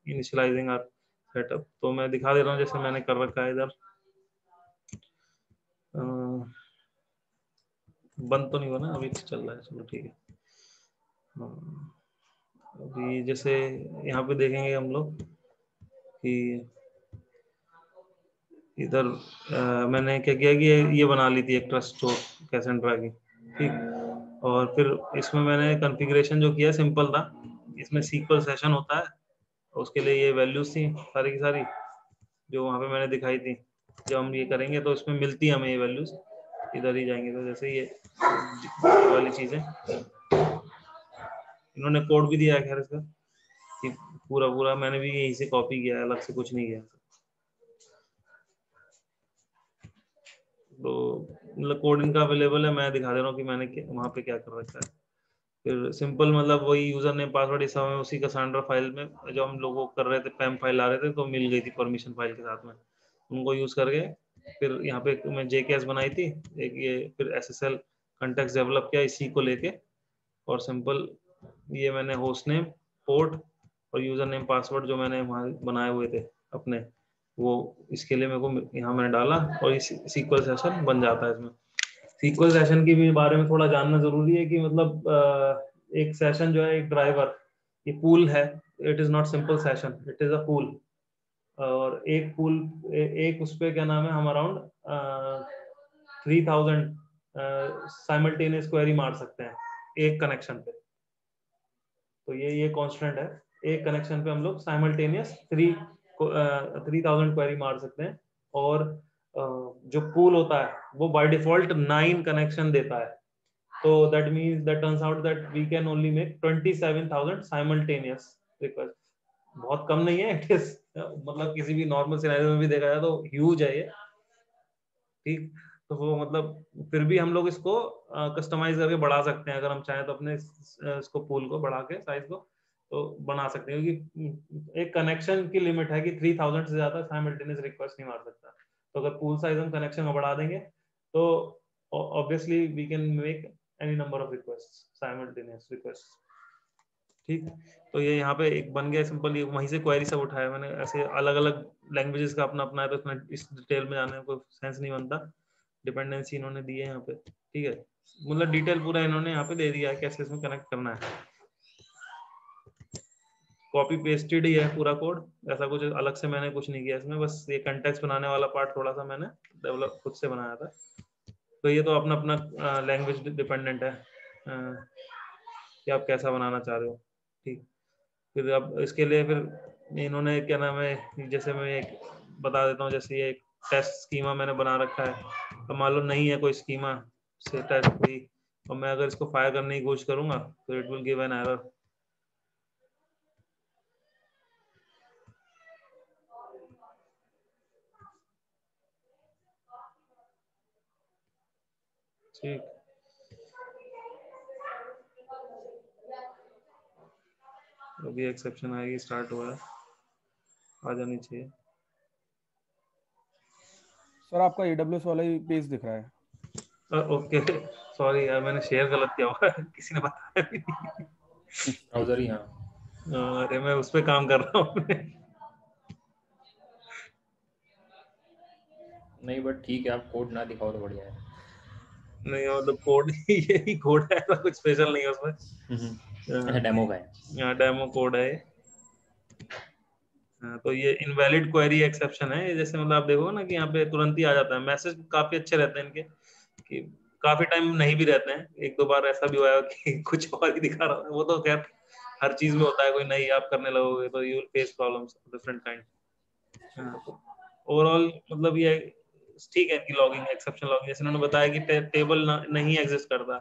इनिशियलाइजिंग आवर सेटअप। तो मैं दिखा दे रहा हूँ जैसे मैंने कर रखा है इधर। बंद तो नहीं हुआ ना अभी, चल रहा है, चलो ठीक है। अभी जैसे यहाँ पे देखेंगे हम लोग कि इधर मैंने क्या किया कि ये बना ली थी एक ट्रस्ट स्टोर कैसेंड्रा की। ठीक, और फिर इसमें मैंने कॉन्फ़िगरेशन जो किया सिंपल था। इसमें सीक्वल सेशन होता है, उसके लिए ये वैल्यूज थी सारी की सारी जो वहाँ पे मैंने दिखाई थी। जब हम ये करेंगे तो इसमें मिलती है हमें ये वैल्यूज, इधर ही जाएंगे तो जैसे ये वाली चीजें इन्होंने कोड भी दिया है खैर इसका कि पूरा पूरा मैंने भी यहीं से कॉपी किया है, अलग से कुछ नहीं किया। तो मतलब कोड इनका अवेलेबल है, मैं दिखा दे रहा हूँ कि मैंने वहाँ पे क्या कर रखा है। फिर सिंपल मतलब वही यूजर नेम पासवर्ड इस समय उसी कसांड्रा फाइल में जो हम लोगों कर रहे थे पैम फाइल ला रहे थे तो मिल गई थी परमिशन फाइल के साथ में, उनको यूज करके फिर यहाँ पे मैं जेकेएस बनाई थी एक ये, फिर एसएसएल कॉन्टेक्स्ट डेवलप किया इसी को लेके, और सिंपल ये मैंने होस्ट नेम पोर्ट और यूजर नेम पासवर्ड जो मैंने वहाँ बनाए हुए थे अपने, वो इसके लिए मेरे को यहाँ मैंने डाला और इस सीक्वल सेशन बन जाता है इसमें। सीक्वल सेशन के भी बारे में थोड़ा जानना जरूरी है कि मतलब एक सेशन जो है एक ड्राइवर ये पूल है, it is not simple session, it is a pool. और एक पूल एक उस पे क्या नाम है हम अराउंड 3000 साइमल्टेनियस क्वेरी मार सकते हैं एक कनेक्शन पे। तो ये कांस्टेंट है, एक कनेक्शन पे हम लोग साइमल्टेनियस 3000 क्वेरी मार सकते हैं। और जो पूल होता है वो बाय डिफॉल्ट 9 कनेक्शन देता है, तो that means that turns out that we can only make 27000 simultaneous request. बहुत कम नहीं है, इट इज मतलब किसी भी नॉर्मल सिनेरियो में भी देखा जाए तो ह्यूज है ये। ठीक, तो वो मतलब फिर भी हम लोग इसको कस्टमाइज करके बढ़ा सकते हैं अगर हम चाहें तो अपने इसको पूल को बढ़ा के साइज को तो बना सकते हैं, क्योंकि एक कनेक्शन की लिमिट है कि 3000 से ज्यादा साइमल्टेनियस रिक्वेस्ट नहीं मार सकता। तो अगर पूल साइज हम कनेक्शन को बढ़ा देंगे तो obviously we can make any number of request simultaneous request. ठीक, तो ये यहाँ पे एक बन गया सिंपल, ये वहीं से क्वेरी सब उठाया मैंने। ऐसे अलग अलग लैंग्वेजेस का अपना अपना है तो इसमें इस डिटेल में जाने में कोई सेंस नहीं बनता। डिपेंडेंसी इन्होंने दी है यहाँ पे, ठीक है, मतलब डिटेल पूरा इन्होंने यहाँ पे दे दिया है कैसे इसमें कनेक्ट करना है। कॉपी पेस्टेड ही है पूरा कोड, ऐसा कुछ अलग से मैंने कुछ नहीं किया इसमें, बस ये कंटेक्स्ट बनाने वाला पार्ट थोड़ा सा मैंने डेवलप खुद से बनाया था। तो ये तो अपना अपना लैंग्वेज डिपेंडेंट है कि आप कैसा बनाना चाह रहे हो। ठीक, फिर अब इसके लिए फिर इन्होंने क्या नाम है, जैसे मैं एक बता देता हूँ, जैसे ये एक टेस्ट स्कीमा मैंने बना रखा है, तो मान लो नहीं है कोई स्कीमा से टेस्ट हुई और मैं अगर इसको फायर करने की कोशिश करूंगा तो it will give an error. ठीक, अभी एक्सेप्शन आएगी, स्टार्ट हुआ है, आ जानी चाहिए। सर आपका AWS वाला ही पेज दिख रहा है। ओके, सॉरी यार मैंने शेयर गलत किया हुआ है, किसी ने बताया भी नहीं। ब्राउजर ही, हाँ। अरे मैं उस पे काम कर रहा हूँ नहीं बट ठीक है, आप कोड ना दिखाओ तो बढ़िया है। नहीं मतलब कोड यही कोड है, ऐसा कुछ स्पेशल नहीं है उसमें। अच्छा डेमो का है। यहाँ डेमो कोड है। हाँ, तो ये इनवैलिड क्वेरी एक्सेप्शन है। जैसे मतलब आप देखो ना कि यहाँ पे तुरंत ही आ जाता है मैसेज। काफी अच्छे रहते हैं इनके कि काफी टाइम नहीं भी रहते हैं। एक दो बार ऐसा भी हुआ है कि कुछ और ही दिखा रहा है। वो तो खैर हर चीज में होता है, कोई नई आप करने लगोगे तो you will face problems different kind. Overall मतलब ये ठीक है इनकी लॉगिंग, एक्सेप्शन लॉगिंग। जैसे उन्होंने बताया कि टेबल नहीं एग्जिस्ट करता,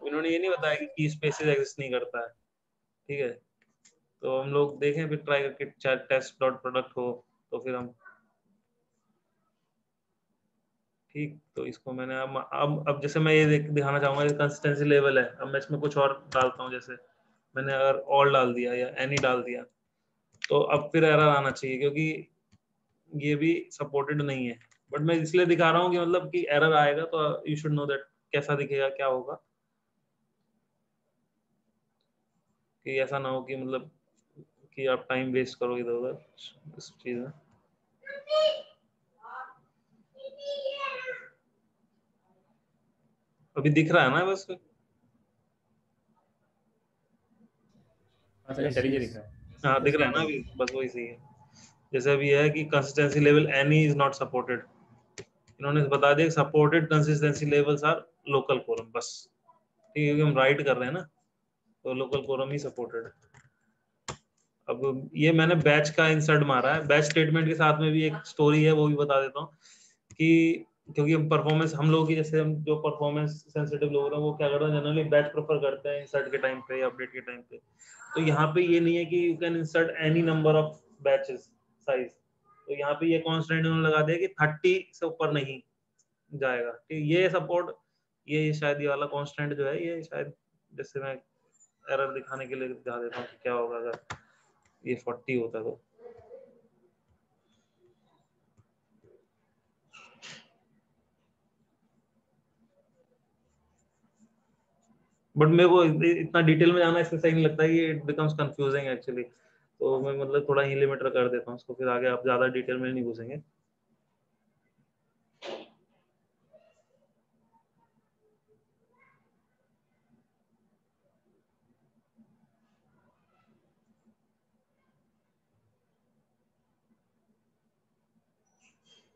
इन्होंने ये नहीं बताया कि की स्पेसेस एग्जिस्ट नहीं करता है। ठीक है, तो हम लोग देखें फिर ट्राई करके टेस्ट डॉट प्रोडक्ट हो तो फिर हम ठीक। तो इसको मैंने अब जैसे मैं ये दिखाना चाहूंगा कंसिस्टेंसी लेवल है। अब मैं इसमें कुछ और डालता हूँ, जैसे मैंने अगर ऑल डाल दिया या एनी डाल दिया तो अब फिर एरर आना चाहिए, क्योंकि ये भी सपोर्टेड नहीं है। बट मैं इसलिए दिखा रहा हूँ कि मतलब कि एरर आएगा तो यू शुड नो दैट कैसा दिखेगा, क्या होगा, कि ऐसा ना हो कि मतलब कि आप टाइम वेस्ट करो इधर उधर इस चीज में। अभी दिख रहा है ना बस? अच्छा Yes, इंटेलिजेंट yes. दिख रहा है। हाँ दिख Yes, रहा है ना Nitin. अभी? बस वही सही है। जैसे अभी है कि consistency level any is not supported, इन्होंने बता दिया supported consistency levels are local quorum बस। ठीक है, क्योंकि हम राइट कर रहे हैं ना, तो लोकल कोलम ही सपोर्टेड है। अब ये मैंने बैच का इंसर्ट मारा है। बैच स्टेटमेंट के साथ में भी एक स्टोरी है, वो भी बता देता हूँ कि क्योंकि हम परफॉर्मेंस, हम लोग की जैसे हम जो परफॉर्मेंस सेंसिटिव लोग हैं वो क्या करते हैं, जनरली बैच प्रेफर करते हैं इंसर्ट के टाइम पे या अपडेट के टाइम पे। तो यहाँ पे ये नहीं है कि you can insert any number of batches size. तो यहाँ पे ये कॉन्स्टेंट उन्होंने लगा दिया कि 30 से ऊपर नहीं जाएगा। ठीक, ये सपोर्ट, ये शायद ये वाला कॉन्स्टेंट जो है ये शायद, जैसे मैं एरर दिखाने के लिए दिखा देता हूँ कि क्या होगा अगर ये 40 होता तो। बट मेरे को इतना डिटेल में जाना इससे सही नहीं लगता है, ये इट बिकम्स कंफ्यूजिंग एक्चुअली। तो मैं मतलब थोड़ा ही लिमिटर कर देता हूँ उसको, फिर आगे आप ज्यादा डिटेल में नहीं घुसेंगे।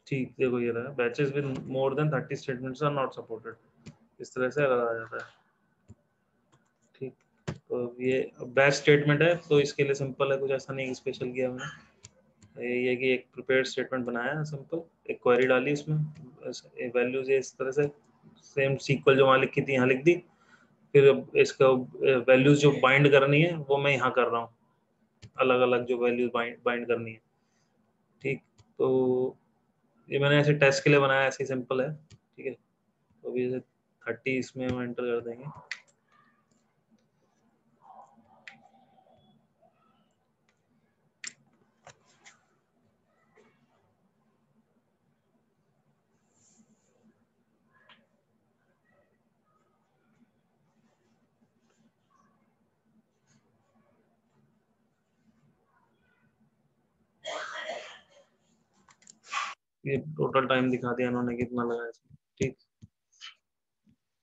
ठीक, देखो ये रहा, batches with more than 30 statements are not supported. इस तरह से एरर आ जाता है। ठीक, तो ये बैच स्टेटमेंट है तो इसके लिए सिंपल है, कुछ ऐसा नहीं स्पेशल किया हमने। ये कि एक प्रिपेयर्ड स्टेटमेंट बनाया है सिंपल, एक क्वेरी डाली इसमें, वैल्यूज इस तरह से सेम सीक्वल जो वहाँ लिखी थी यहाँ लिख दी। फिर इसका वैल्यूज जो बाइंड करनी है वो मैं यहाँ कर रहा हूँ, अलग अलग जो वैल्यूज बाइंड करनी है। ठीक, तो ये मैंने ऐसे टेस्ट के लिए बनाया, ऐसे सिंपल है। ठीक है, तो अभी 30 इसमें हम एंटर कर देंगे। ये टोटल टाइम दिखा दिया इन्होंने कितना लगा है इसमें। ठीक,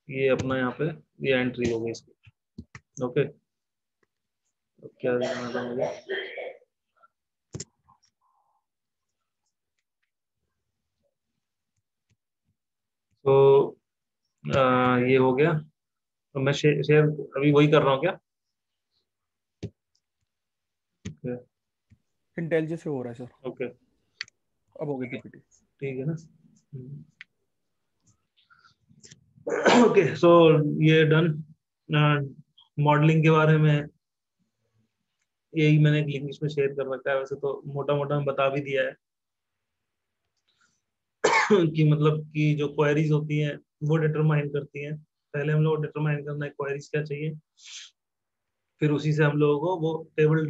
ये अपना यहाँ पे ये एंट्री हो गई इसकी। ओके, तो क्या दिखाना था मुझे? तो ये हो गया। तो मैं शेयर अभी वही कर रहा हूँ क्या? इंटेलिजेंस से हो रहा है सर, ओके, अब हो गई पीपीटी। ठीक है ना। ओके, सो ये डन। मॉडलिंग के बारे में यही मैंने एक लिंक इसमें शेयर कर रखा है। वैसे तो मोटा मोटा हम बता भी दिया है कि मतलब कि जो क्वेरीज होती हैं वो डिटरमाइन करती हैं। पहले हम लोग डिटरमाइन करना है क्वेरीज क्या चाहिए, फिर उसी से हम लोगों को वो टेबल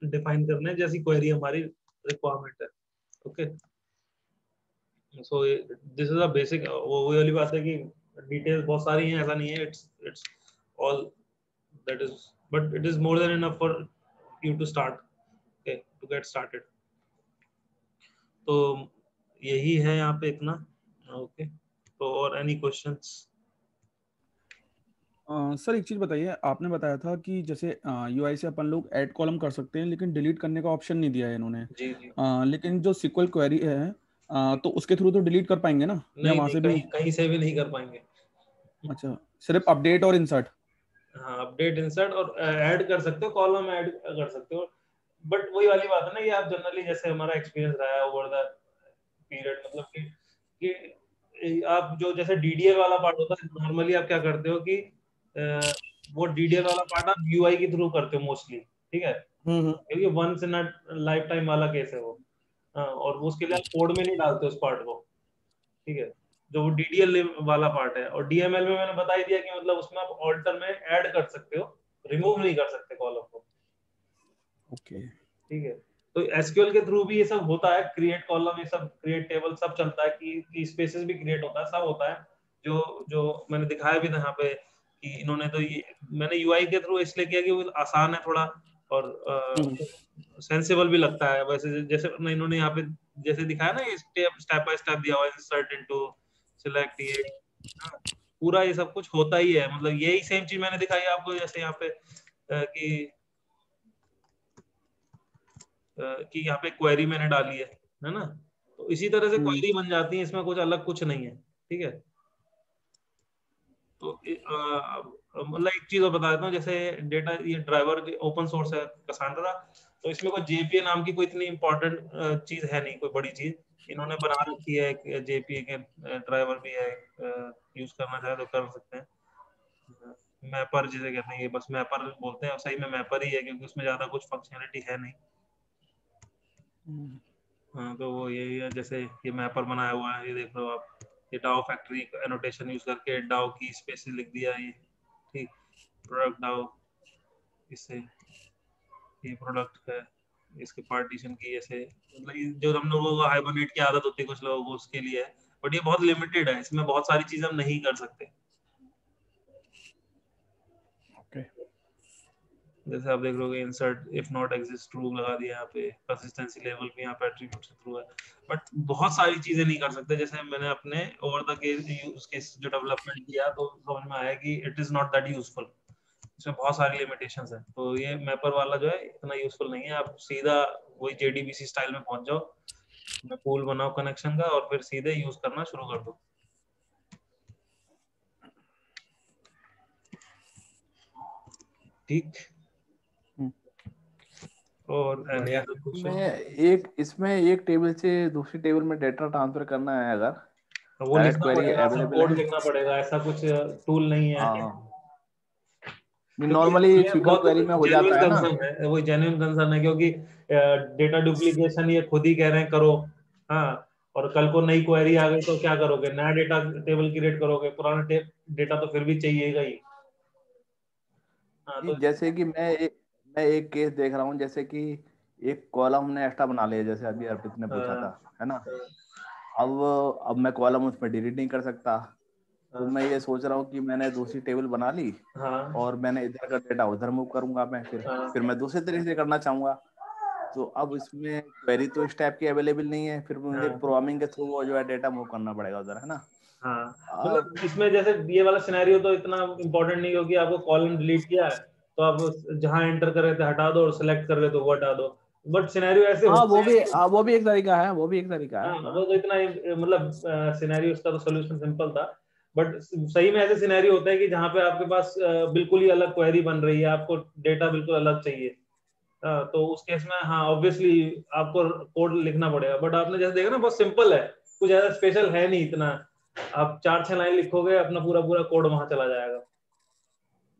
डिफाइन करना है जैसी क्वेरी हमारी रिक्वायरमेंट है। Okay, so this is a basic. वो वाली बात है कि डिटेल्स बहुत सारी हैं, ऐसा नहीं है। It's all that is, but it is more than enough for you to start, okay, to get started. तो यही है यहाँ पे इतना। ओके, तो और एनी क्वेश्चंस? सर एक चीज बताइए, आपने बताया था कि जैसे यूआई से अपन लोग ऐड कॉलम कर सकते हैं लेकिन डिलीट करने का ऑप्शन नहीं दिया है इन्होंने। जी जी। लेकिन जो सिक्वल क्वेरी है तो उसके थ्रू तो डिलीट कर पाएंगे ना, या नहीं वहां नहीं, से भी? कहीं से भी नहीं कर पाएंगे। अच्छा, सिर्फ अपडेट और इंसर्ट? हाँ, अपडेट, इंसर्ट और ऐड कर सकते हो, कॉलम ऐड कर सकते हो, बट वही वाली बात है ना, ये आप जनरली जैसे हमारा एक्सपीरियंस रहा है ओवर द पीरियड, मतलब कि आप जो जैसे डीडीएल वाला पार्ट होता है, नॉर्मली आप क्या करते हो कि वो डीडीएल वाला पार्ट आप यूआई के थ्रू करते हो मोस्टली, ठीक है, क्योंकि वंस इन लाइफ टाइम वाला केस है वो। हाँ, और उसके लिए आप कोड में नहीं डालते उस पार्ट को, ठीक है, जो वो डीडीएल वाला पार्ट है। और डीएमएल में मैंने बता ही दिया कि मतलब उसमें आप ऑल्टर में ऐड कर सकते हो, रिमूव नहीं कर सकते कॉलम को। ओके, ठीक है, तो एसक्यूएल के थ्रू भी ये सब होता है, क्रिएट कॉलम, ये सब क्रिएट टेबल सब चलता है, कि स्पेसेस भी क्रिएट होता है, सब होता है। जो जो मैंने दिखाया भी था यहाँ पे कि इन्होंने तो ये मैंने यूआई के थ्रू इसलिए किया कि वो आसान है थोड़ा, और सेंसिबल भी लगता है। वैसे जैसे इन्होंने यहाँ पे जैसे दिखाया ना, ये स्टेप बाय स्टेप दिया हुआ है, इंसर्ट इनटू, सिलेक्ट, ये पूरा ये सब कुछ होता ही है। मतलब यही सेम चीज मैंने दिखाई है आपको, जैसे यहाँ पे कि यहाँ पे क्वेरी मैंने डाली है ना, तो इसी तरह से क्वेरी बन जाती है, इसमें कुछ अलग कुछ नहीं है, ठीक है। तो मतलब एक चीज और बता देता हूँ, जैसे डेटा, ये ड्राइवर ओपन सोर्स है कसांड्रा, तो इसमें कोई जेपीए नाम की कोई इतनी इंपॉर्टेंट चीज है नहीं, कोई बड़ी चीज इन्होंने बना रखी है। एक जेपीए के ड्राइवर भी है, यूज करना चाहे तो कर सकते हैं। मैपर जिसे कहते हैं, ये बस मैपर बोलते हैं, और सही में मैपर ही है, क्योंकि उसमें ज्यादा कुछ फंक्शनलिटी है नहीं। हाँ, तो वो यही है, जैसे ये मैपर बनाया हुआ है, ये देख लो आप, ये डाउ फैक्ट्री एनोटेशन यूज करके डाउ की स्पेस लिख दिया ये, ठीक, प्रोडक्ट डाउ, इससे ये प्रोडक्ट है, इसके पार्टीशन की ऐसे, मतलब ये जो हम लोगों को हाइबरनेट की आदत होती है कुछ लोगों को, उसके लिए है, बट ये बहुत लिमिटेड है, इसमें बहुत सारी चीजें हम नहीं कर सकते। ओके, जैसे आप देख रहे हो, insert if not exist true लगा दिया यहाँ पे, कंसिस्टेंसी लेवल भी यहाँ पे एट्रीब्यूट से थ्रू है, बट बहुत सारी चीजें नहीं कर सकते। जैसे मैंने अपने ओवर द केस जो डेवलपमेंट किया, तो समझ में आया कि it is not that useful, इसमें बहुत सारी लिमिटेशंस है। तो ये मैपर वाला जो है इतना यूजफुल नहीं है, आप सीधा वही जेडीबीसी स्टाइल में पहुंच जाओ, पूल बनाओ कनेक्शन का, और फिर सीधे यूज करना शुरू कर दो। ठीक, और बढ़िया। इसमें एक टेबल से दूसरी टेबल में डेटा ट्रांसफर करना है अगर वो डायरेक्ट लिखना क्वेरी पड़ेगा, सब अवेलेबल कोड है? लिखना पड़ेगा, ऐसा कुछ टूल नहीं है। हाँ, क्योंकि नॉर्मली ये सिक्वल बहुत क्वेरी में हो जेन्युइन जाता है ना। कंसर्न है, वो जेन्युइन कंसर्न है, क्योंकि डेटा डुप्लीकेशन ये खुद ही कह रहे हैं करो, हाँ, और कल को नई क्वेरी आ गई तो क्या करोगे, नया डेटा टेबल क्रिएट करोगे, पुराना डेटा तो फिर भी चाहिएगा ही। हाँ, तो जैसे कि मैं एक केस देख रहा हूँ, जैसे कि एक कॉलम हमने एक्स्ट्रा बना लिया, जैसे अभी अर्पित ने पूछा था, है ना। अब मैं कॉलम उसमें डिलीट नहीं कर सकता, तो मैं ये सोच रहा हूँ कि मैंने दूसरी टेबल बना ली हाँ और मैंने इधर का डेटा उधर मूव करूंगा मैं, फिर मैं दूसरे तरीके से करना चाहूंगा। तो अब इसमें क्वेरी तो इस टाइप की अवेलेबल नहीं है, फिर मुझे प्रोग्रामिंग के थ्रू वो जो है डेटा मूव करना पड़ेगा उधर, है ना। हाँ, मतलब इसमें जैसे ये वाला सिनेरियो तो इतना इम्पोर्टेंट नहीं, क्योंकि आपको कॉलम डिलीट किया है तो आप जहां एंटर कर रहे थे हटा दो, और सिलेक्ट कर रहे तो वो हटा दो, बट सिनेरियो ऐसे होते हैं। वो भी एक तरीका है, वो भी एक तरीका है। हाँ, वो तो इतना मतलब सिनेरियो, उसका तो सोल्यूशन सिंपल था, बट सही में ऐसे सिनेरियो होता है कि जहाँ पे आपके पास बिल्कुल ही अलग क्वेरी बन रही है, आपको डेटा बिल्कुल अलग चाहिए, तो उस केस में हाँ ऑब्वियसली आपको कोड लिखना पड़ेगा। बट आपने जैसे देखा ना, बहुत सिंपल है, कुछ ज्यादा स्पेशल है नहीं इतना, आप 4-6 लाइन लिखोगे, अपना पूरा पूरा कोड वहां चला जाएगा।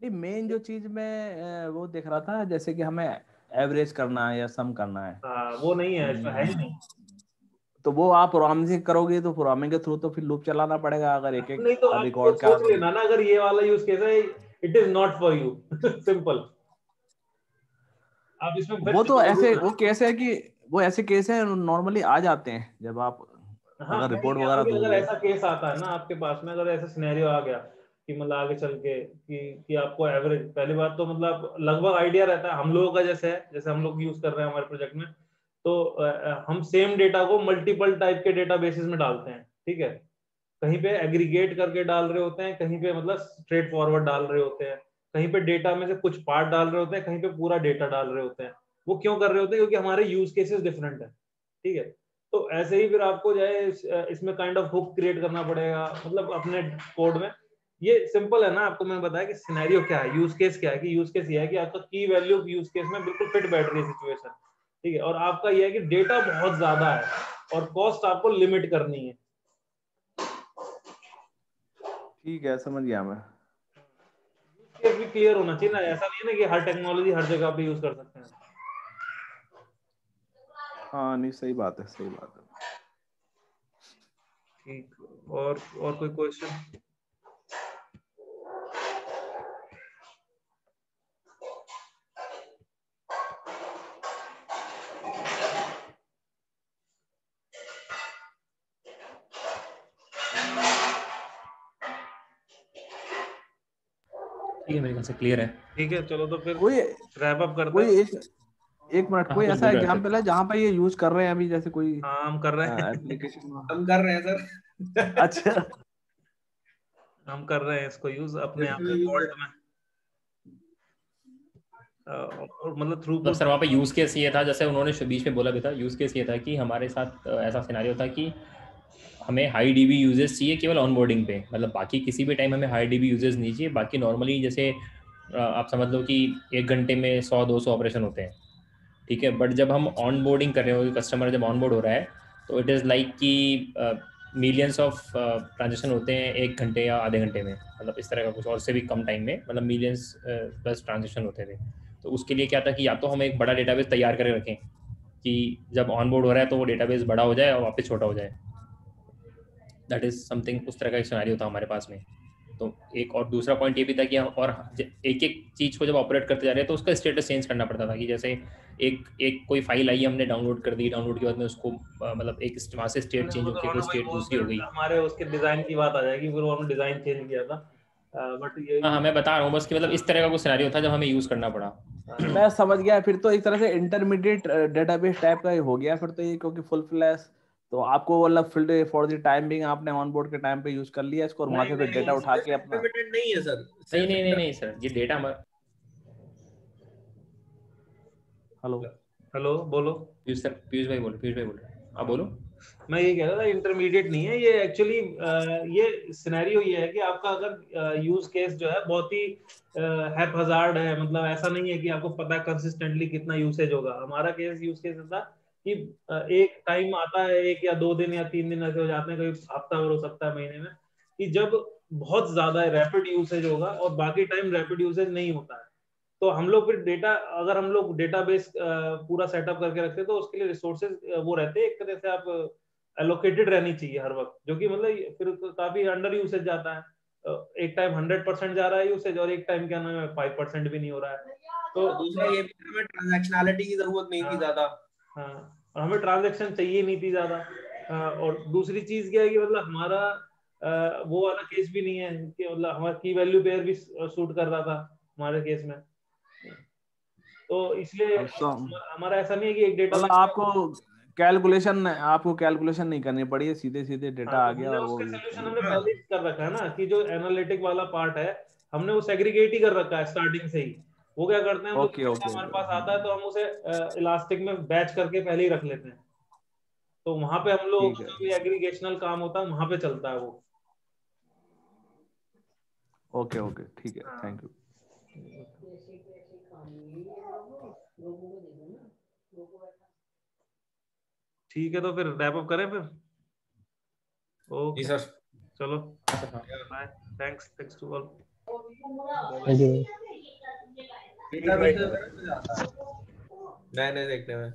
नहीं, मेन जो चीज मैं वो देख रहा था, जैसे कि हमें एवरेज करना है या सम करना है, हाँ, वो नहीं है, इसमें है ही नहीं। तो वो आप प्रोग्रामिंग करोगे तो प्रोग्रामिंग के थ्रू तो फिर लूप चलाना पड़ेगा, अगर एक एक नहीं तो आप रिकॉर्ड का। सोच लेना ना, अगर ये वाला यूज केस है, it is not for you, simple. आप इसमें फिर वो तो ऐसे ना, वो केस है कि वो ऐसे केस है नॉर्मली आ जाते हैं जब आप हाँ, अगर मैं ये रिपोर्ट कह रहा वगैरह हूँ कि अगर दोगे। ऐसा केस आता है ना आपके पास में, अगर ऐसा सिनेरियो आ गया कि मतलब आगे चल के कि आपको एवरेज, पहली बात तो मतलब लगभग आइडिया रहता है हम लोगों का, जैसे है, जैसे हम लोग यूज कर रहे हैं हमारे प्रोजेक्ट में, तो हम सेम डेटा को मल्टीपल टाइप के डेटा बेसिस में डालते हैं, ठीक है, कहीं पे एग्रीगेट करके डाल रहे होते हैं, कहीं पे मतलब स्ट्रेट फॉरवर्ड डाल रहे होते हैं, कहीं पे डेटा में से कुछ पार्ट डाल रहे होते हैं, कहीं पे पूरा डेटा डाल रहे होते हैं। वो क्यों कर रहे होते हैं? क्योंकि हमारे यूज केसेस डिफरेंट है, ठीक है। तो ऐसे ही फिर आपको जो है इसमें काइंड ऑफ हुक क्रिएट करना पड़ेगा, मतलब अपने कोड में। ये सिंपल है ना, आपको मैंने बताया कि सिनेरियो क्या है, यूज केस क्या है, कि यूज केस ये है कि आपका की वैल्यू यूज केस में बिल्कुल फिट बैठ रही है सिचुएशन, ठीक है, और आपका ये है कि डेटा बहुत ज्यादा है और कॉस्ट आपको लिमिट करनी है। ठीक है, समझ गया मैं। ये भी क्लियर होना चाहिए ना, ऐसा नहीं है ना कि हर टेक्नोलॉजी हर जगह पे यूज कर सकते हैं। हाँ नहीं, सही बात है, सही बात है। ठीक, और कोई क्वेश्चन? ठीक है, मेरे ख्याल से क्लियर है। ठीक है, चलो तो फिर कोई रैप अप करते कोई हैं। एक मिनट, हाँ, कोई कुछ ऐसा बोल रहे थे। एग्जांपल है जहाँ पे ये यूज कर रहे हैं अभी, जैसे कोई हाँ, हम कर रहे हैं। एप्लीकेशन? हम कर रहे हैं सर। अच्छा, हम कर रहे हैं इसको यूज अपने यहाँ पे वॉल्ट में, और मतलब तो थ्रूपुट। सर वहाँ पे यूज़ केस ये था, जैसे उन्होंने बीच में बोला भी था, यूज़ केस ये था कि हमारे साथ ऐसा सिनेरियो था कि हमें हाई डीबी यूजेस चाहिए केवल ऑनबोर्डिंग पे, मतलब बाकी किसी भी टाइम हमें हाई डीबी यूजेस नहीं चाहिए। बाकी नॉर्मली जैसे आप समझ लो कि 1 घंटे में 100-200 ऑपरेशन होते हैं, ठीक है। बट जब हम ऑन बोर्डिंग कर रहे हो, कस्टमर जब ऑन बोर्ड हो रहा है, तो इट इज़ लाइक कि मिलियंस ऑफ ट्रांजेक्शन होते हैं 1 घंटे या आधे घंटे में, मतलब इस तरह का कुछ, और से भी कम टाइम में, मतलब मिलियंस प्लस ट्रांजेक्शन होते थे। तो उसके लिए क्या था कि या तो हम एक बड़ा डेटाबेस तैयार करके रखें कि जब ऑन बोर्ड हो रहा है तो वो डेटाबेस बड़ा हो जाए और वापस छोटा हो जाए। दैट इज़ समथिंग, उस तरह का एक सिनेरियो था हमारे पास में। तो एक और दूसरा पॉइंट ये भी था कि हम और एक एक चीज़ को जब ऑपरेट करते जा रहे हैं तो उसका स्टेटस चेंज करना पड़ता था, कि जैसे एक कोई फाइल आई, हमने डाउनलोड कर दी, डाउनलोड के बाद में उसको मतलब एक वहाँ से स्टेट चेंज वो होकर तो कोई ना भाई, स्टेट वो दूसरी फिर हो गई। हमारे उसके डिजाइन की बात आ जाएगी, फिर वो हमने डिजाइन चेंज किया था, बट ये हाँ, मैं बता रहा हूँ बस कि मतलब इस तरह का कुछ सिनेरियो था जब हमें यूज़ करना पड़ा। मैं समझ गया। फिर तो एक तरह से इंटरमीडिएट डेटाबेस टाइप का ही हो गया फिर तो ये, क्योंकि फुल फ्लैश तो आपको मतलब field for the time being आपने ऑन बोर्ड के टाइम पे यूज कर लिया इसको, और वहां नहीं से फिर डेटा नहीं, उठा सिर्फ के अपना। इंटरमीडिएट नहीं है सर, नहीं सिर्फ नहीं नहीं नहीं सर, ये डेटा हेलो, हेलो, बोलो। पीयूष भाई बोलो, आप बोलो। मैं ये कह रहा था, इंटरमीडिएट नहीं है ये एक्चुअली। ये सिनेरियो ये है कि आपका अगर यूज केस जो है बहुत ही हैपहजार्ड है, मतलब ऐसा नहीं है कि आपको पता है कंसिस्टेंटली कितना यूसेज होगा। हमारा केस यूज केस था कि एक टाइम आता है, 1 या 2 दिन या 3 दिन ऐसे हो जाते हैं, कभी हफ्ता भर हो सकता है महीने में, कि जब बहुत ज्यादा रैपिड यूसेज होगा और बाकी टाइम रैपिड यूसेज नहीं होता है। तो हम लोग फिर डेटा, अगर हम लोग डेटाबेस पूरा सेटअप करके रखते हैं तो उसके लिए रिसोर्सेज वो रहते हैं, एक तरह से आप एलोकेटेड रहनी चाहिए हर वक्त, जो कि मतलब फिर काफी अंडर यूसेज जाता है। एक टाइम 100% जा रहा है यूसेज, और एक टाइम क्या नाम है 5% भी नहीं हो रहा है। तो दूसरा ये भी हमें ट्रांजैक्शनैलिटी की जरूरत नहीं थी ज्यादा। हाँ, और हमें ट्रांजेक्शन चाहिए नहीं थी ज्यादा। और दूसरी चीज क्या है कि मतलब हमारा वो वाला केस भी नहीं है कि मतलब हमारा की वैल्यू पेयर भी सूट कर रहा था हमारे केस में। तो इसलिए हमारा ऐसा नहीं है कि एक मतलब डेटाबेस का। आपको कैलकुलेशन नहीं करनी पड़ी है, सीधे सीधे हाँ, डेटा आ तो गया हमने और वो उसका यूज कर सोल्यूशन हमने लिया। पहले ही कर रखा है ना, कि जो एनालिटिक वाला पार्ट है हमने वो सेग्रीगेट ही कर रखा है स्टार्टिंग से ही। वो क्या करते हैं, हम लोग ओके डेटा ओके हमारे ओके, पास आता है तो हम उसे इलास्टिक में बैच करके पहले ही रख लेते हैं। तो वहां पे हम लोगों ठीक का है, जो भी एग्रीगेशनल काम होता है वहां पे चलता है वो। ओके ओके, ठीक है, हाँ, थैंक यू। ठीक है, तो फिर रैप अप करें फिर। जी ओके, सर। चलो, bye. Thanks to all. Database मजा आता है नए नए देखने में।